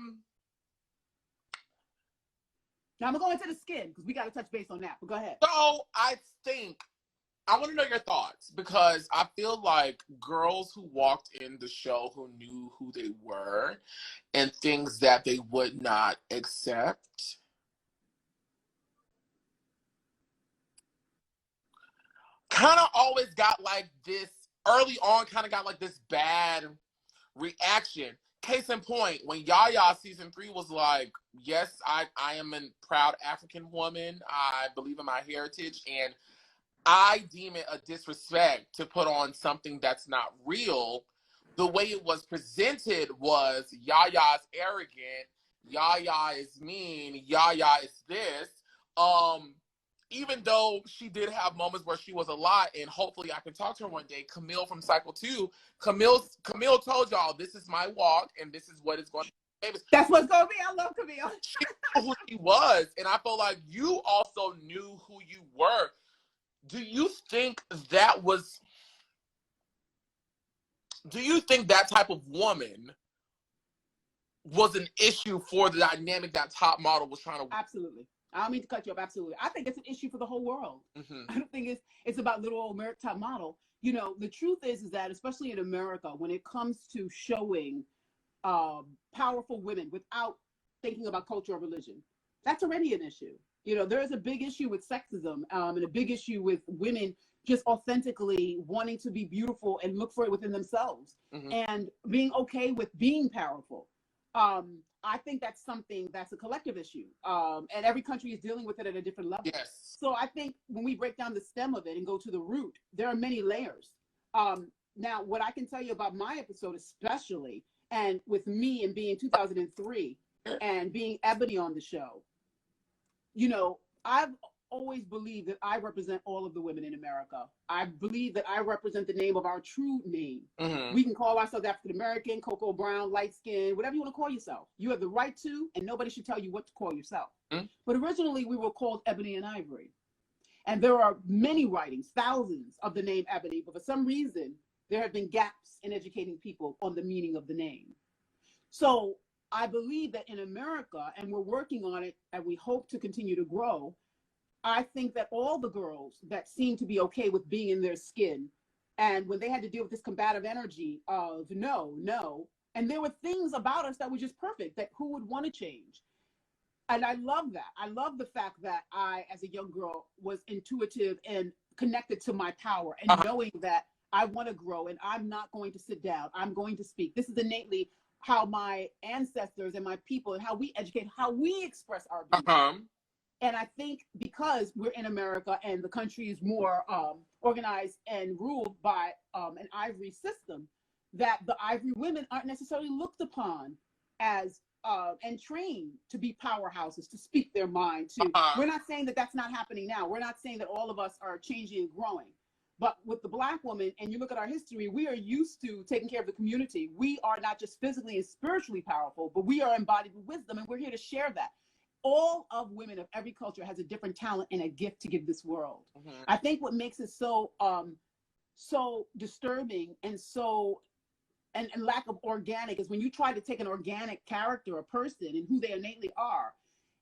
I'm gonna go into the skin because we got to touch base on that. But go ahead. So I want to know your thoughts because I feel like girls who walked in the show who knew who they were and things that they would not accept kind of always got like this early on, kind of got like this bad reaction. Case in point, when Yaya season 3 was like, yes, I am a proud African woman. I believe in my heritage, and I deem it a disrespect to put on something that's not real. The way it was presented was Yaya's arrogant, Yaya is mean, Yaya is this. Even though she did have moments where she was a lot, and hopefully I can talk to her one day, Camille from Cycle 2, Camille told y'all, this is my walk, and this is what it's going to be. That's what's going to be. I love Camille. She knew who she was, and I feel like you also knew who you were. Do you think that type of woman was an issue for the dynamic that top model was trying to? Absolutely. I don't mean to cut you off. Absolutely. I think it's an issue for the whole world. I don't think it's about little old top model. You know, the truth is that, especially in America, when it comes to showing powerful women without thinking about culture or religion, that's already an issue. You know, there is a big issue with sexism and a big issue with women just authentically wanting to be beautiful and look for it within themselves and being okay with being powerful. I think that's something that's a collective issue. And every country is dealing with it at a different level. Yes. So I think when we break down the stem of it and go to the root, there are many layers. Now, what I can tell you about my episode especially, and with me and being 2003 and being Ebony on the show, you know, I've always believed that I represent all of the women in America. I believe that I represent the name of our true name. We can call ourselves African American, cocoa brown, light skin, whatever you want to call yourself. You have the right to, and nobody should tell you what to call yourself. But originally we were called Ebony and Ivory. And there are many writings, thousands of the name Ebony, but for some reason, there have been gaps in educating people on the meaning of the name. So I believe that in America, and we're working on it, and we hope to continue to grow, I think that all the girls that seem to be okay with being in their skin And when they had to deal with this combative energy of no, no, and there were things about us that were just perfect, that who would want to change? And I love that. I love the fact that I, as a young girl, was intuitive and connected to my power and knowing that I want to grow and I'm not going to sit down. I'm going to speak. This is innately how my ancestors and my people and how we educate, how we express our views. And I think because we're in America and the country is more organized and ruled by an ivory system, that the ivory women aren't necessarily looked upon as and trained to be powerhouses, to speak their mind. We're not saying that that's not happening now. We're not saying that all of us are changing and growing. But with the Black woman, and you look at our history, we are used to taking care of the community. We are not just physically and spiritually powerful, but we are embodied with wisdom, and we're here to share that. All of women of every culture has a different talent and a gift to give this world. I think what makes it so so disturbing and so and lack of organic is when you try to take an organic character, a person, and who they innately are,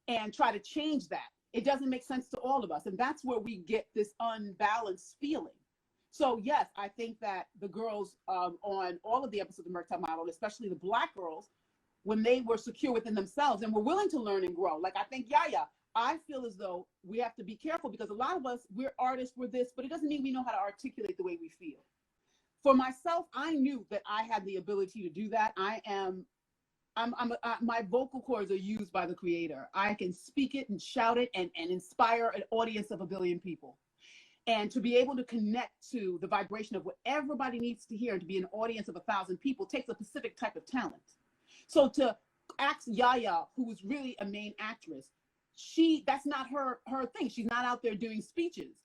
and try to change that. It doesn't make sense to all of us, and that's where we get this unbalanced feeling. So yes, I think that the girls on all of the episodes of Merc Model, especially the Black girls, when they were secure within themselves and were willing to learn and grow. Like I think Yaya, I feel as though we have to be careful because a lot of us, we're artists, we're this, but it doesn't mean we know how to articulate the way we feel. For myself, I knew that I had the ability to do that. My vocal cords are used by the creator. I can speak it and shout it and inspire an audience of 1 billion people. And to be able to connect to the vibration of what everybody needs to hear and to be an audience of 1,000 people takes a specific type of talent. So to ask Yaya, who was really a main actress, that's not her thing. She's not out there doing speeches.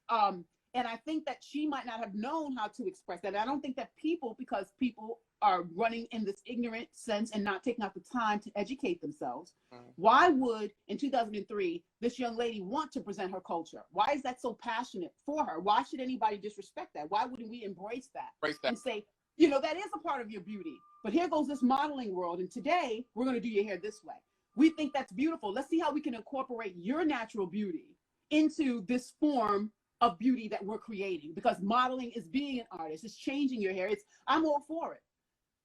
And I think that she might not have known how to express that. And I don't think that because people are running in this ignorant sense and not taking out the time to educate themselves, why would, in 2003, this young lady want to present her culture? Why is that so passionate for her? Why should anybody disrespect that? Why wouldn't we embrace that and say, you know, that is a part of your beauty, but here goes this modeling world, and today we're going to do your hair this way. We think that's beautiful. Let's see how we can incorporate your natural beauty into this form of beauty that we're creating, because modeling is being an artist. It's changing your hair. I'm all for it.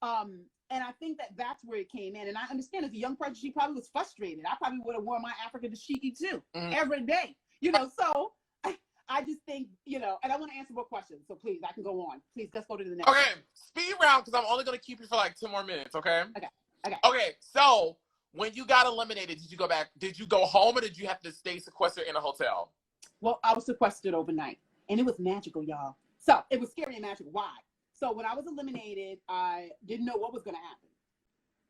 And I think that that's where it came in. And I understand as a young person, she probably was frustrated. I probably would have worn my African dashiki too, every day, you know, so I just think, you know, and I want to answer more questions. So please, I can go on. Please, let's go to the next. Okay, speed round, because I'm only going to keep you for like 2 more minutes, okay? Okay, so when you got eliminated, did you go back? Did you go home or did you have to stay sequestered in a hotel? Well, I was sequestered overnight, and it was magical, y'all. So it was scary and magical. Why? So when I was eliminated, I didn't know what was going to happen.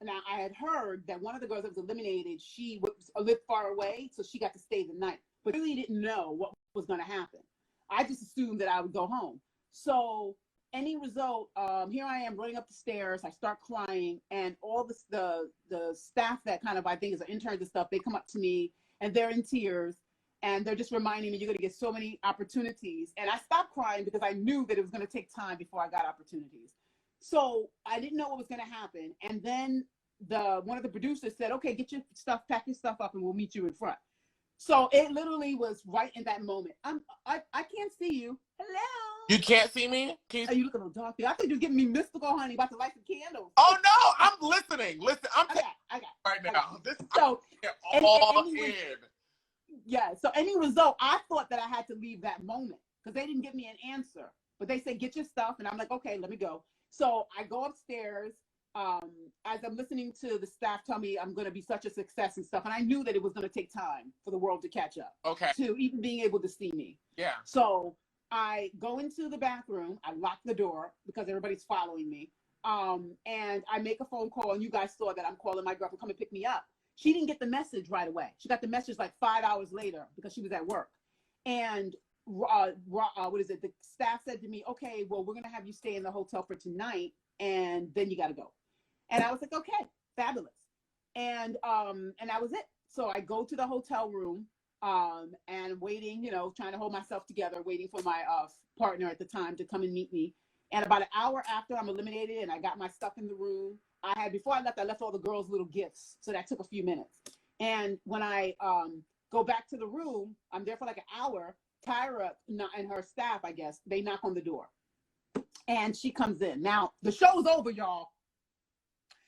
Now, I had heard that one of the girls that was eliminated, she lived far away, so she got to stay the night. But really didn't know what was going to happen. I just assumed that I would go home. So any result, here I am running up the stairs. I start crying, and all the staff that kind of, I think is an interns and stuff, they come up to me, and they're in tears. And they're just reminding me, you're going to get so many opportunities. And I stopped crying because I knew that it was going to take time before I got opportunities. So I didn't know what was going to happen. And then one of the producers said, okay, get your stuff, pack your stuff up, and we'll meet you in front. So it literally was right in that moment. I can't see you. Hello. You can't see me? Are you looking a little dark? I think you're giving me mystical, honey, about to light some candles. Oh, no, I'm listening. Listen, I'm I got right now. This so all in. Yeah, so any result, I thought that I had to leave that moment because they didn't give me an answer. But they said, get your stuff. And I'm like, okay, let me go. So I go upstairs as I'm listening to the staff tell me I'm going to be such a success and stuff. And I knew that it was going to take time for the world to catch up. Okay. To even being able to see me. Yeah. So I go into the bathroom. I lock the door because everybody's following me. And I make a phone call. And you guys saw that I'm calling my girlfriend, come and pick me up. She didn't get the message right away. She got the message like 5 hours later because she was at work. And the staff said to me, okay, well, we're going to have you stay in the hotel for tonight, and then you got to go. And I was like, okay, fabulous. And that was it. So I go to the hotel room and waiting, you know, trying to hold myself together, waiting for my partner at the time to come and meet me. And about an hour after I'm eliminated and I got my stuff in the room, before I left all the girls little gifts. So that took a few minutes. And when I go back to the room, I'm there for like an hour. Tyra and her staff, I guess, they knock on the door. And she comes in. Now, the show's over, y'all.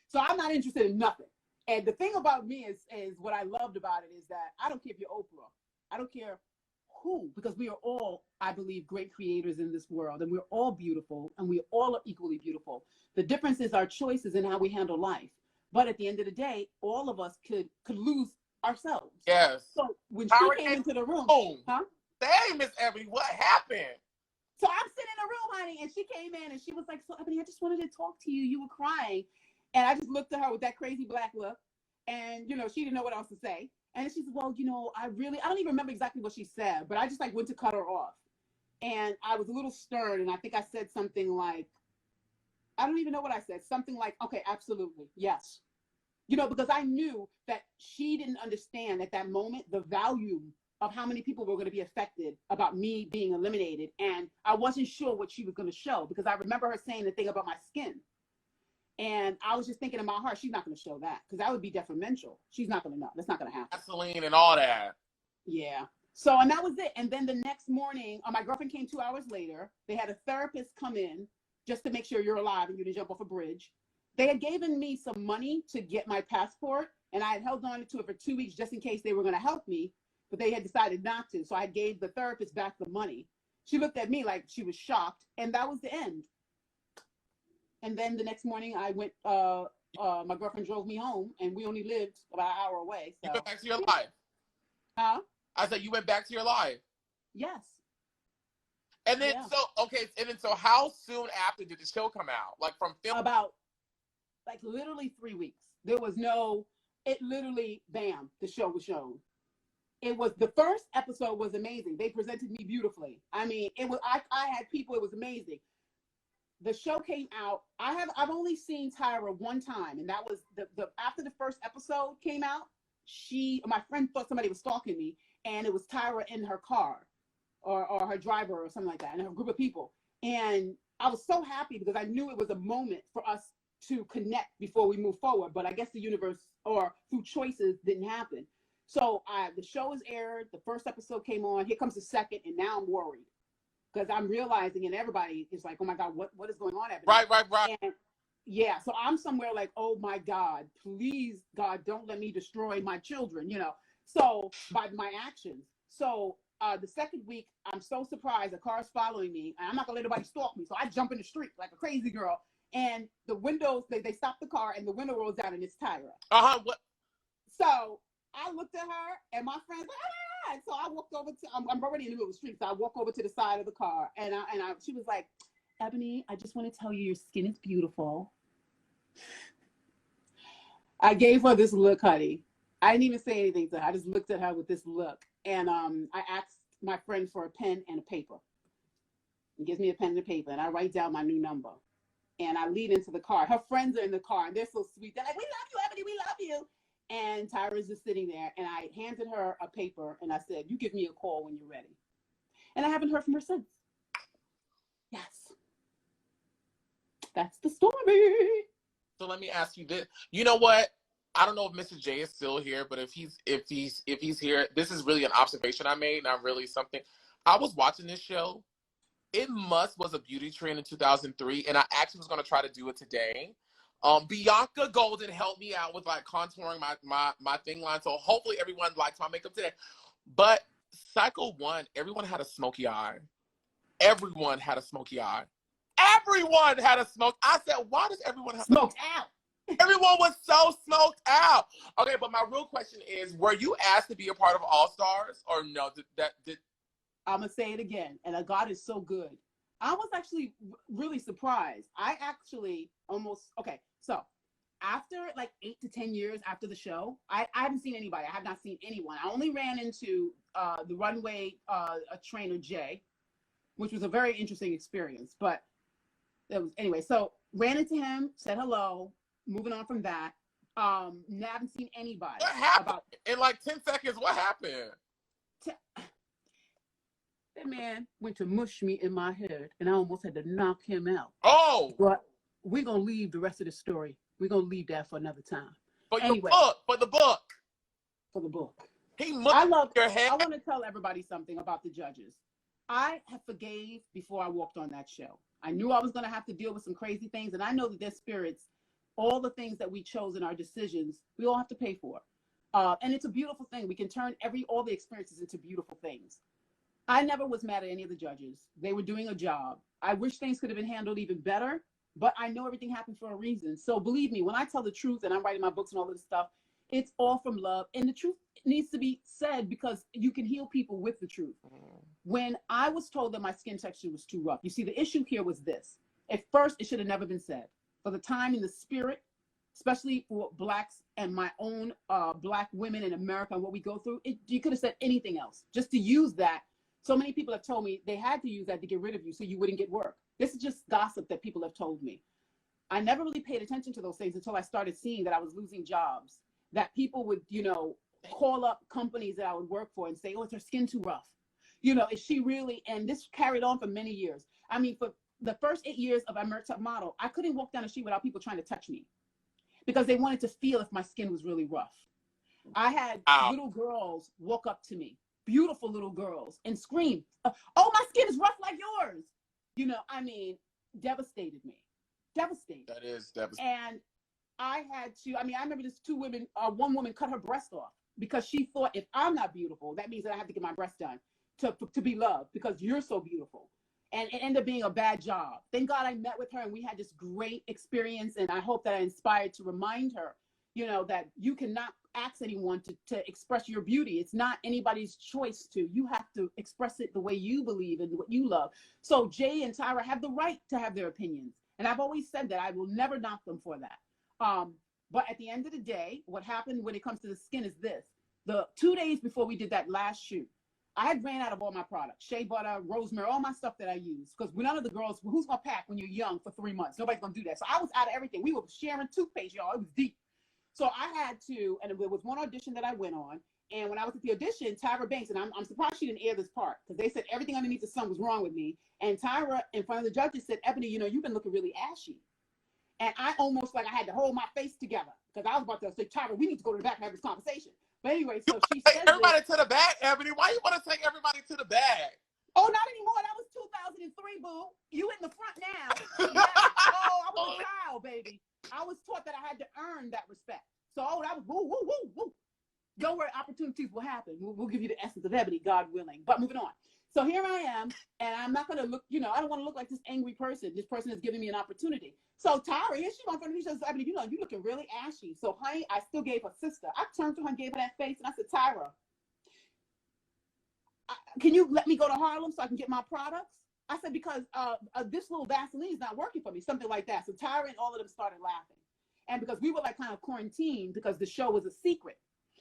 So I'm not interested in nothing. And the thing about me is what I loved about it is that I don't care if you're Oprah. I don't care who, because we are all, I believe, great creators in this world. And we're all beautiful, and we all are equally beautiful. The difference is our choices and how we handle life. But at the end of the day, all of us could lose ourselves. Yes. So when Tyra she came into the room, huh? Hey, Miss Ebony, what happened? So I'm sitting in the room, honey, and she came in and she was like, so Ebony, I just wanted to talk to you. You were crying. And I just looked at her with that crazy black look. And, you know, she didn't know what else to say. And she said, well, you know, I don't even remember exactly what she said, but I just like went to cut her off. And I was a little stern. And I think I said something like, I don't even know what I said. Something like, okay, absolutely. Yes. You know, because I knew that she didn't understand at that moment the value of how many people were going to be affected about me being eliminated. And I wasn't sure what she was going to show, because I remember her saying the thing about my skin. And I was just thinking in my heart, she's not going to show that, because that would be detrimental. She's not going to know. That's not going to happen. Gasoline and all that. Yeah. So, and that was it. And then the next morning, my girlfriend came 2 hours later. They had a therapist come in just to make sure you're alive and you didn't jump off a bridge. They had given me some money to get my passport, and I had held on to it for 2 weeks just in case they were going to help me, but they had decided not to. So I gave the therapist back the money. She looked at me like she was shocked, and that was the end. And then the next morning I went, my girlfriend drove me home, and we only lived about an hour away. So. You went back to your life? Huh? I said you went back to your life? Yes. And then, so how soon after did the show come out? Like from film? About, like literally 3 weeks. There was it literally, bam, the show was shown. It was, the first episode was amazing. They presented me beautifully. I mean, it was, I had people, it was amazing. The show came out. I've only seen Tyra one time, and that was the after the first episode came out. My friend thought somebody was stalking me, and it was Tyra in her car, or her driver or something like that, and a group of people. And I was so happy because I knew it was a moment for us to connect before we move forward. But I guess the universe, or through choices, didn't happen. So the show is aired. The first episode came on. Here comes the second, and now I'm worried. Because I'm realizing, and everybody is like, oh my God, what is going on? Right. And yeah, so I'm somewhere like, oh my God, please, God, don't let me destroy my children, you know. So by my actions. So the second week, I'm so surprised. A car is following me, and I'm not gonna let anybody stalk me. So I jump in the street like a crazy girl, and the windows, they stop the car, and the window rolls down, and it's Tyra. What? So I looked at her, and my friend's like, ah! So I walked over to, I'm already in the middle of the street, so I walk over to the side of the car, and she was like, Ebony, I just want to tell you your skin is beautiful. I gave her this look, honey. I didn't even say anything to her. I just looked at her with this look, and I asked my friend for a pen and a paper. He gives me a pen and a paper, and I write down my new number, and I lead into the car. Her friends are in the car, and they're so sweet. They're like, we love you, Ebony, we love you. And Tyra's just sitting there, and I handed her a paper, and I said, you give me a call when you're ready. And I haven't heard from her since. Yes. That's the story. So let me ask you this. You know what? I don't know if Mr. J is still here, but if he's here, this is really an observation I made, not really something. I was watching this show. It was a beauty trend in 2003, and I actually was going to try to do it today. Bianca Golden helped me out with like contouring my thing line. So hopefully everyone likes my makeup today. But cycle 1, everyone had a smoky eye. Everyone had a smoky eye. Everyone had a smoke. I said, why does everyone have smoked out? Everyone was so smoked out. Okay, but my real question is, were you asked to be a part of All Stars or no? I'm going to say it again. And God is so good. I was actually really surprised. I actually so after like 8 to 10 years after the show, I haven't seen anybody. I have not seen anyone. I only ran into the runway trainer, Jay, which was a very interesting experience. But it was, anyway, so ran into him, said hello, moving on from that. Now I haven't seen anybody. What happened? In like 10 seconds, what happened? That man went to mush me in my head, and I almost had to knock him out. Oh! But we're going to leave the rest of the story. We're going to leave that for another time. For the book. For the book. He mushed your head. I want to tell everybody something about the judges. I have forgave before I walked on that show. I knew I was going to have to deal with some crazy things. And I know that their spirits, all the things that we chose in our decisions, we all have to pay for. And it's a beautiful thing. We can turn all the experiences into beautiful things. I never was mad at any of the judges. They were doing a job. I wish things could have been handled even better, but I know everything happened for a reason. So believe me, when I tell the truth and I'm writing my books and all this stuff, it's all from love. And the truth needs to be said because you can heal people with the truth. When I was told that my skin texture was too rough, you see, the issue here was this. At first, it should have never been said. For the time and the spirit, especially for Blacks and my own Black women in America and what we go through, you could have said anything else. Just to use that, so many people have told me they had to use that to get rid of you so you wouldn't get work. This is just gossip that people have told me. I never really paid attention to those things until I started seeing that I was losing jobs, that people would, call up companies that I would work for and say, oh, is her skin too rough? Is she really? And this carried on for many years. I mean, for the first 8 years of American Top Model, I couldn't walk down the street without people trying to touch me because they wanted to feel if my skin was really rough. I had little girls walk up to me, beautiful little girls, and scream, oh, my skin is rough like yours. Devastated me. Devastated. That is devastating. And I had to, I remember this one woman cut her breast off because she thought if I'm not beautiful, that means that I have to get my breast done to be loved because you're so beautiful. And it ended up being a bad job. Thank God I met with her and we had this great experience. And I hope that I inspired to remind her, that you cannot ask anyone to express your beauty. It's not anybody's choice to. You have to express it the way you believe and what you love. So Jay and Tyra have the right to have their opinions. And I've always said that I will never knock them for that. But at the end of the day, what happened when it comes to the skin is this. The 2 days before we did that last shoot, I had ran out of all my products, shea butter, rosemary, all my stuff that I use. Because none of the girls, who's going to pack when you're young for 3 months? Nobody's going to do that. So I was out of everything. We were sharing toothpaste, y'all. It was deep. So I had to, and there was one audition that I went on. And when I was at the audition, Tyra Banks, and I'm surprised she didn't air this part because they said everything underneath the sun was wrong with me. And Tyra, in front of the judges, said, Ebony, you've been looking really ashy. And I almost I had to hold my face together because I was about to say, Tyra, we need to go to the back and have this conversation. But anyway, so she said everybody to the back, Ebony. Why you want to take everybody to the back? Oh, not anymore. That was 2003, boo. You in the front now. Yeah. Oh, I was a child, baby. I was taught that I had to earn that respect. So, that was woo, woo, woo, woo. Don't worry, opportunities will happen. We'll give you the essence of Ebony, God willing. But moving on. So here I am, and I'm not going to look, I don't want to look like this angry person. This person is giving me an opportunity. So Tyra, here she went in front of me. She says, Ebony, you're looking really ashy. So, honey, I still gave her sister. I turned to her and gave her that face, and I said, Tyra, can you let me go to Harlem so I can get my products? I said, because this little Vaseline is not working for me, something like that. So Tyra and all of them started laughing. And because we were kind of quarantined because the show was a secret.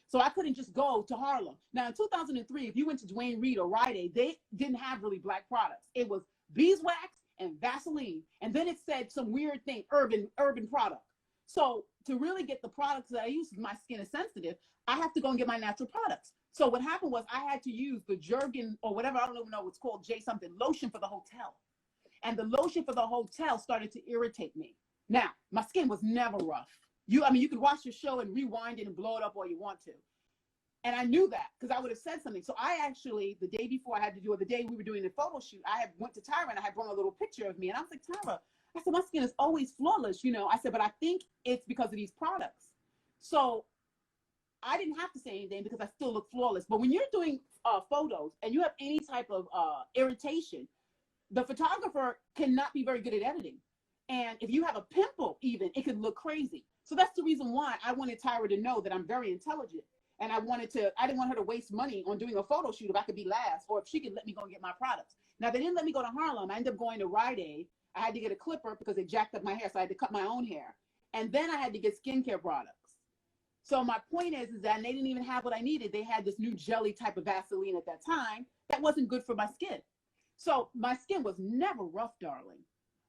So I couldn't just go to Harlem. Now, in 2003, if you went to Dwayne Reed or Rite Aid, they didn't have really Black products. It was beeswax and Vaseline. And then it said some weird thing, urban product. So to really get the products that I use, my skin is sensitive, I have to go and get my natural products. So what happened was I had to use the Jergen or whatever, I don't even know what's called, J something, lotion for the hotel. And the lotion for the hotel started to irritate me. Now, my skin was never rough. You could watch the show and rewind it and blow it up all you want to. And I knew that because I would have said something. So I actually, the day before I had to do it, the day we were doing the photo shoot, I had went to Tyra and I had brought a little picture of me. And I was like, Tyra, I said, my skin is always flawless, I said, but I think it's because of these products. So I didn't have to say anything because I still look flawless. But when you're doing photos and you have any type of irritation, the photographer cannot be very good at editing. And if you have a pimple even, it could look crazy. So that's the reason why I wanted Tyra to know that I'm very intelligent. And I didn't want her to waste money on doing a photo shoot if I could be last or if she could let me go and get my products. Now, they didn't let me go to Harlem. I ended up going to Rite Aid. I had to get a clipper because they jacked up my hair, so I had to cut my own hair. And then I had to get skincare products. So my point is that they didn't even have what I needed. They had this new jelly type of Vaseline at that time that wasn't good for my skin. So my skin was never rough, darling.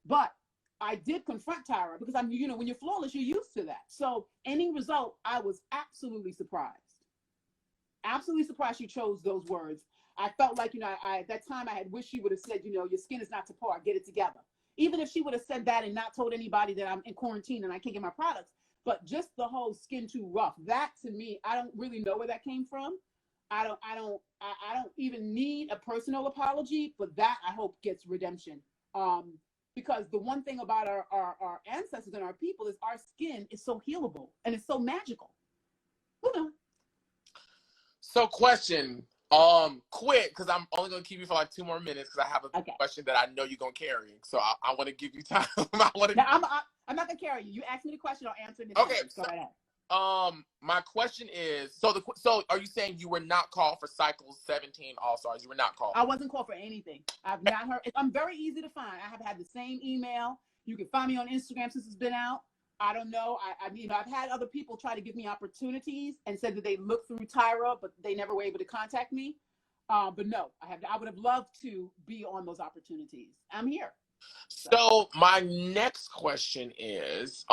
But I did confront Tyra because when you're flawless, you're used to that. So ending result, I was absolutely surprised. Absolutely surprised she chose those words. I felt like, at that time I had wished she would have said, your skin is not to par, get it together. Even if she would have said that and not told anybody that I'm in quarantine and I can't get my products, but just the whole skin too rough, that to me, I don't really know where that came from. I don't even need a personal apology, but that I hope gets redemption. Because the one thing about our ancestors and our people is our skin is so healable and it's so magical. Who knows? So question, quick, because I'm only gonna keep you for like 2 more minutes because I have a question that I know you're gonna carry. So I want to give you time. I'm not gonna carry you. You ask me the question, I'll answer it. Okay. Go right ahead. My question is, so are you saying you were not called for Cycle 17 All-Stars? You were not called? I wasn't called for anything. I've not heard. I'm very easy to find. I have had the same email. You can find me on Instagram since it's been out. I don't know. I've had other people try to give me opportunities and said that they looked through Tyra, but they never were able to contact me. But no, I would have loved to be on those opportunities. I'm here. So my next question is,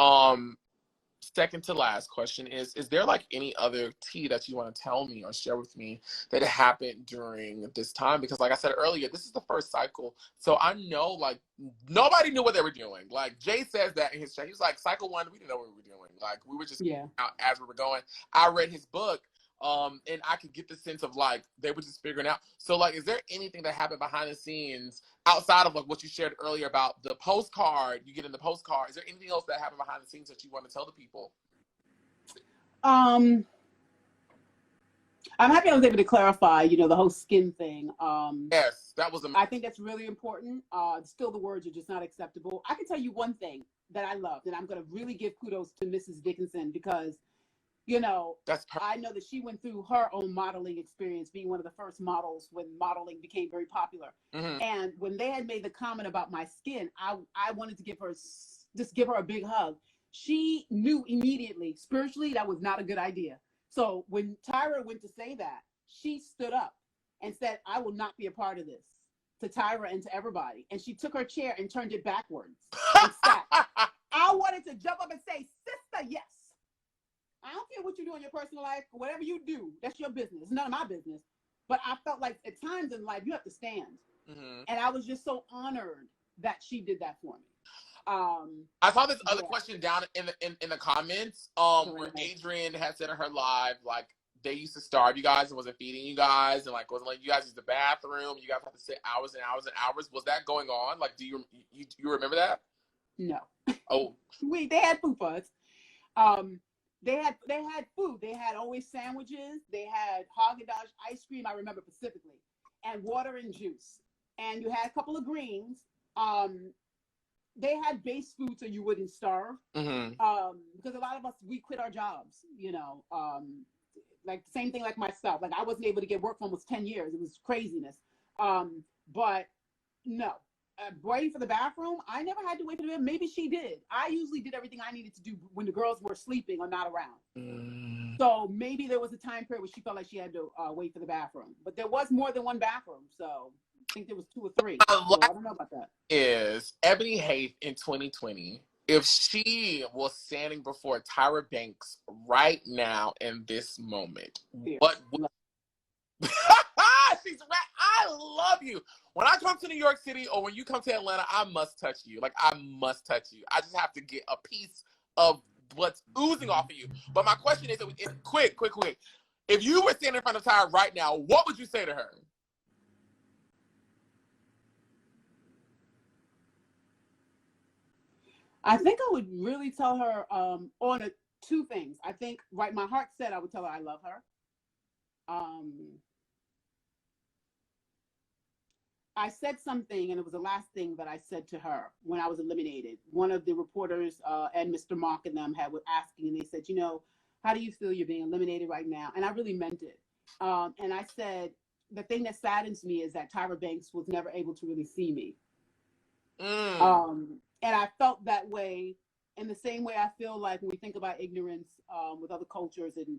second to last question is there like any other tea that you want to tell me or share with me that happened during this time? Because like I said earlier, this is the first cycle. So I know like nobody knew what they were doing. Like Jay says that in his chat. He was like, cycle 1, we didn't know what we were doing. Like we were just out as we were going. I read his book. And I could get the sense of like they were just figuring out. So like, is there anything that happened behind the scenes outside of like what you shared earlier about the postcard you get in the postcard? Is there anything else that happened behind the scenes that you want to tell the people? I'm happy I was able to clarify, the whole skin thing. Yes, that was amazing. I think that's really important. Still, the words are just not acceptable. I can tell you one thing that I loved, and I'm going to really give kudos to Mrs. Dickenson because I know that she went through her own modeling experience, being one of the first models when modeling became very popular. Mm-hmm. And when they had made the comment about my skin, I wanted to give her a big hug. She knew immediately, spiritually, that was not a good idea. So when Tyra went to say that, she stood up and said, I will not be a part of this, to Tyra and to everybody. And she took her chair and turned it backwards and sat. I wanted to jump up and say, sister, yes. I don't care what you do in your personal life, whatever you do, that's your business. It's none of my business. But I felt like at times in life, you have to stand. Mm-hmm. And I was just so honored that she did that for me. I saw this other question down in the comments where Adrienne had said in her live, like, they used to starve you guys and wasn't feeding you guys and like wasn't letting you guys use the bathroom. You guys have to sit hours and hours and hours. Was that going on? Like, do you remember that? No. Oh. They had food for us. They had food. They had always sandwiches. They had Haagen-Dazs ice cream. I remember specifically, and water and juice. And you had a couple of greens. They had base food so you wouldn't starve. Mm-hmm. Because a lot of us, we quit our jobs. Like the same thing like myself. Like I wasn't able to get work for almost 10 years. It was craziness. But no. Waiting for the bathroom, I never had to wait for the bathroom. Maybe she did. I usually did everything I needed to do when the girls were sleeping or not around. So maybe there was a time period where she felt like she had to wait for the bathroom. But there was more than one bathroom, so I think there was 2 or 3. So I don't know about that. Is Ebony Haith in 2020, if she was standing before Tyra Banks right now in this moment, what would... She's right. I love you. When I come to New York City or when you come to Atlanta, I must touch you. Like, I must touch you. I just have to get a piece of what's oozing off of you. But my question is, quick. If you were standing in front of Tyra right now, what would you say to her? I think I would really tell her on 2 things. I think, right, my heart said I would tell her I love her. I said something, and it was the last thing that I said to her when I was eliminated. One of the reporters and Mr. Mark and them were asking, and they said, how do you feel you're being eliminated right now? And I really meant it. And I said, the thing that saddens me is that Tyra Banks was never able to really see me. And I felt that way in the same way I feel like when we think about ignorance with other cultures and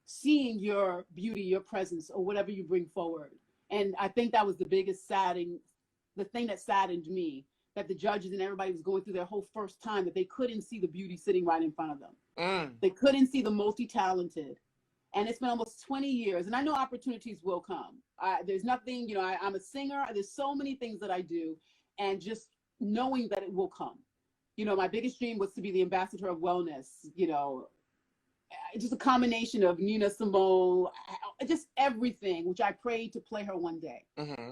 seeing your beauty, your presence, or whatever you bring forward. And I think that was the thing that saddened me, that the judges and everybody was going through their whole first time, that they couldn't see the beauty sitting right in front of them. They couldn't see the multi-talented. And it's been almost 20 years, and I know opportunities will come. There's nothing, I'm a singer. There's so many things that I do, and just knowing that it will come. My biggest dream was to be the ambassador of wellness, just a combination of Nina Simone, just everything, which I prayed to play her one day. Mm-hmm.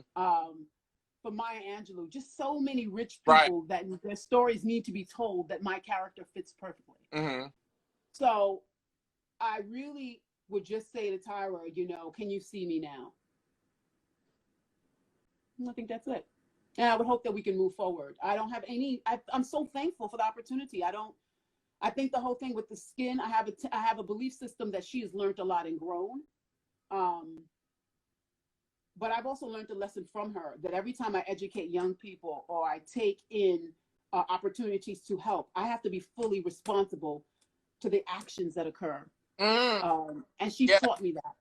For Maya Angelou, just so many rich Right. people that their stories need to be told that my character fits perfectly. Mm-hmm. So I really would just say to Tyra, you know, can you see me now? I think that's it. And I would hope that we can move forward. I don't have any, I'm so thankful for the opportunity. I think the whole thing with the skin, I have a belief system that she has learned a lot and grown. But I've also learned a lesson from her that every time I educate young people or I take in opportunities to help, I have to be fully responsible to the actions that occur. And she taught me that.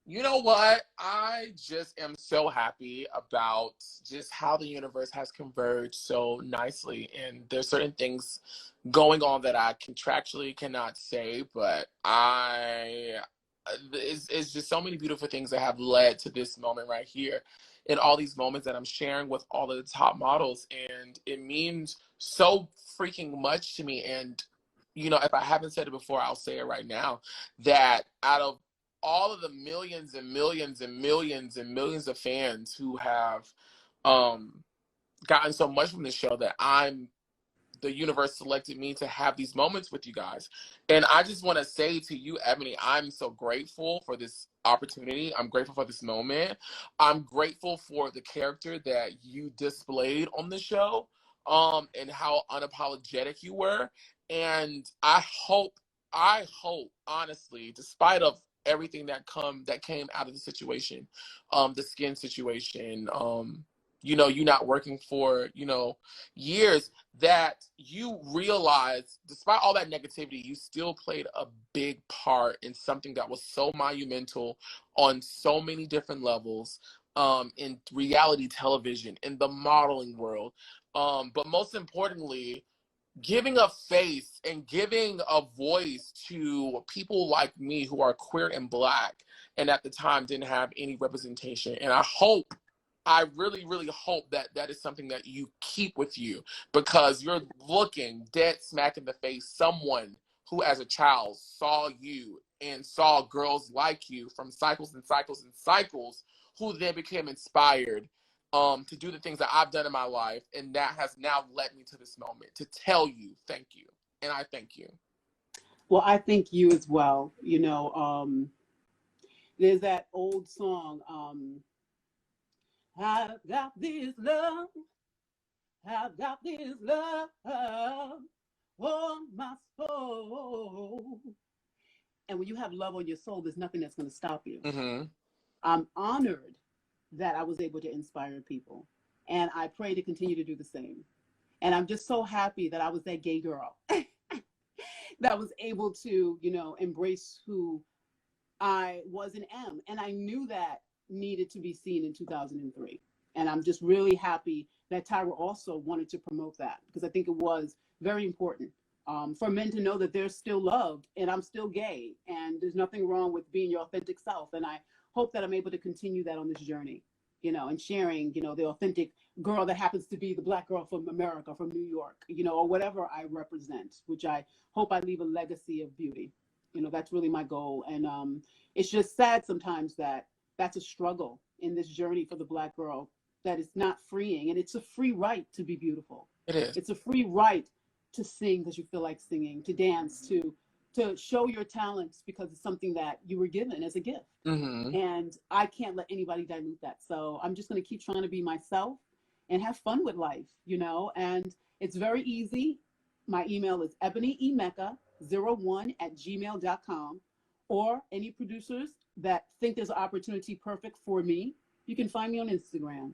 You know what? I just am so happy about just how the universe has converged so nicely. And there's certain things going on that I contractually cannot say, but it's just so many beautiful things that have led to this moment right here. And all these moments that I'm sharing with all of the top models. And it means so freaking much to me. And, you know, if I haven't said it before, I'll say it right now, that out of all of the millions and millions and millions and millions of fans who have gotten so much from this show, that the universe selected me to have these moments with you guys. And I just want to say to you, Ebony, I'm so grateful for this opportunity. I'm grateful for this moment. I'm grateful for the character that you displayed on the show, and how unapologetic you were. And I hope, honestly, despite of everything that came out of the situation, the skin situation, you know, you not working for, you know, years, that you realize, despite all that negativity, you still played a big part in something that was so monumental on so many different levels, in reality television, in the modeling world. But most importantly, giving a face and giving a voice to people like me who are queer and Black, and at the time didn't have any representation. And I really, really hope that that is something that you keep with you, because you're looking dead smack in the face someone who as a child saw you and saw girls like you from cycles and cycles and cycles, who then became inspired to do the things that I've done in my life. And that has now led me to this moment to tell you thank you. And I thank you. Well, I thank you as well. You know, there's that old song, I've got this love, I've got this love on my soul. And when you have love on your soul, there's nothing that's going to stop you. Mm-hmm. I'm honored that I was able to inspire people. And I pray to continue to do the same. And I'm just so happy that I was that gay girl that was able to, you know, embrace who I was and am. And I knew that needed to be seen in 2003. And I'm just really happy that Tyra also wanted to promote that, because I think it was very important for men to know that they're still loved and I'm still gay and there's nothing wrong with being your authentic self. And I hope that I'm able to continue that on this journey, you know, and sharing, you know, the authentic girl that happens to be the Black girl from America, from New York, you know, or whatever I represent, which I hope I leave a legacy of beauty. You know, that's really my goal. And it's just sad sometimes that that's a struggle in this journey for the Black girl, that it's not freeing. And it's a free right to be beautiful. It is. It's a free right to sing because you feel like singing, to dance, to show your talents because it's something that you were given as a gift. Mm-hmm. And I can't let anybody dilute that. So I'm just going to keep trying to be myself and have fun with life, you know, and it's very easy. My email is ebonyemeka01@gmail.com, or any producers that think there's an opportunity perfect for me, you can find me on Instagram.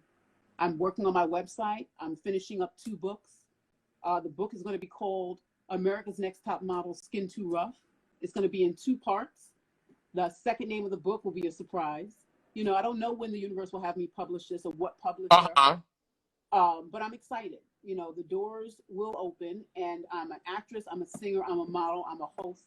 I'm working on my website. I'm finishing up 2 books. The book is going to be called America's Next Top Model, Skin Too Rough. It's going to be in 2 parts. The second name of the book will be a surprise. You know, I don't know when the universe will have me publish this or what publisher, but I'm excited. You know, the doors will open, and I'm an actress, I'm a singer, I'm a model, I'm a host,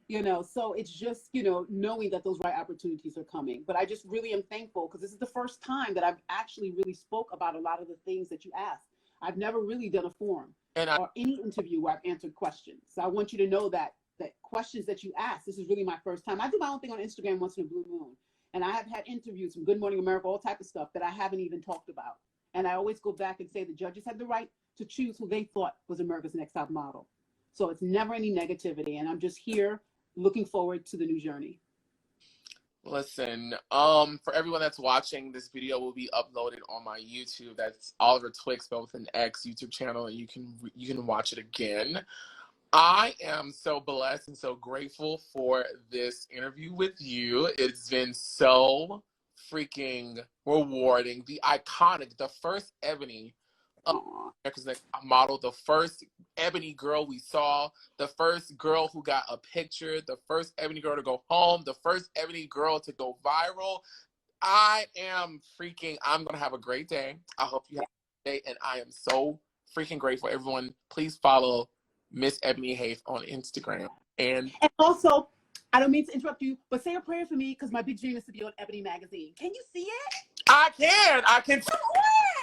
you know, so it's just, you know, knowing that those right opportunities are coming. But I just really am thankful because this is the first time that I've actually really spoke about a lot of the things that you asked. I've never really done a forum or any interview where I've answered questions. So I want you to know that questions that you ask. This is really my first time. I do my own thing on Instagram once in a blue moon. And I have had interviews from Good Morning America, all type of stuff that I haven't even talked about. And I always go back and say the judges had the right to choose who they thought was America's Next Top Model. So it's never any negativity. And I'm just here looking forward to the new journey. Listen, for everyone that's watching, this video will be uploaded on my YouTube. That's Oliver Twixt, spelled with an X, YouTube channel, and you can watch it again. I am so blessed and so grateful for this interview with you. It's been so freaking rewarding. The iconic, the first Ebony America's Next Top Model, the first Ebony girl we saw, the first girl who got a picture, the first Ebony girl to go home, the first Ebony girl to go viral. I'm gonna have a great day. I hope you have a great day, and I am so freaking grateful. Everyone, please follow Miss Ebony Haith on Instagram. And also, I don't mean to interrupt you, but say a prayer for me because my big dream is to be on Ebony magazine. Can you see it? I can. Come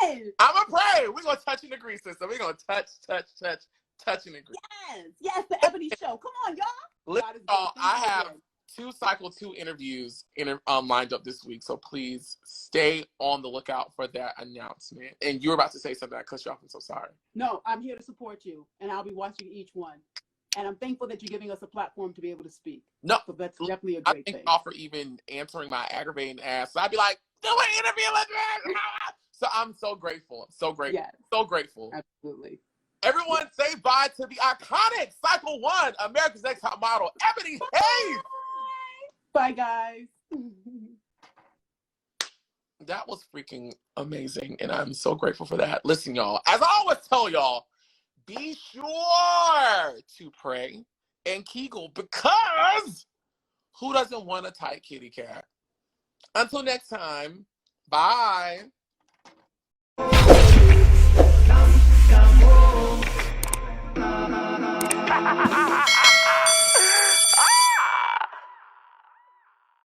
on. I'm gonna pray. We're gonna touch and agree, sister. We're gonna touch and agree. Yes, the Ebony show. Come on, y'all. Listen, I have 2 Cycle 2 interviews lined up this week, so please stay on the lookout for that announcement. And you're about to say something. I cut you off. I'm so sorry. No, I'm here to support you, and I'll be watching each one. And I'm thankful that you're giving us a platform to be able to speak. No, so that's definitely a great thing. I thank y'all for even answering my aggravating ass. So I'd be like, do an interview with me. So I'm so grateful. So grateful. Yes. So grateful. Absolutely. Everyone say bye to the iconic Cycle 1 America's Next Top Model, Ebony Haith. Bye, guys. That was freaking amazing, and I'm so grateful for that. Listen, y'all, as I always tell y'all, be sure to pray and kegel, because who doesn't want a tight kitty cat? Until next time, bye. Come home.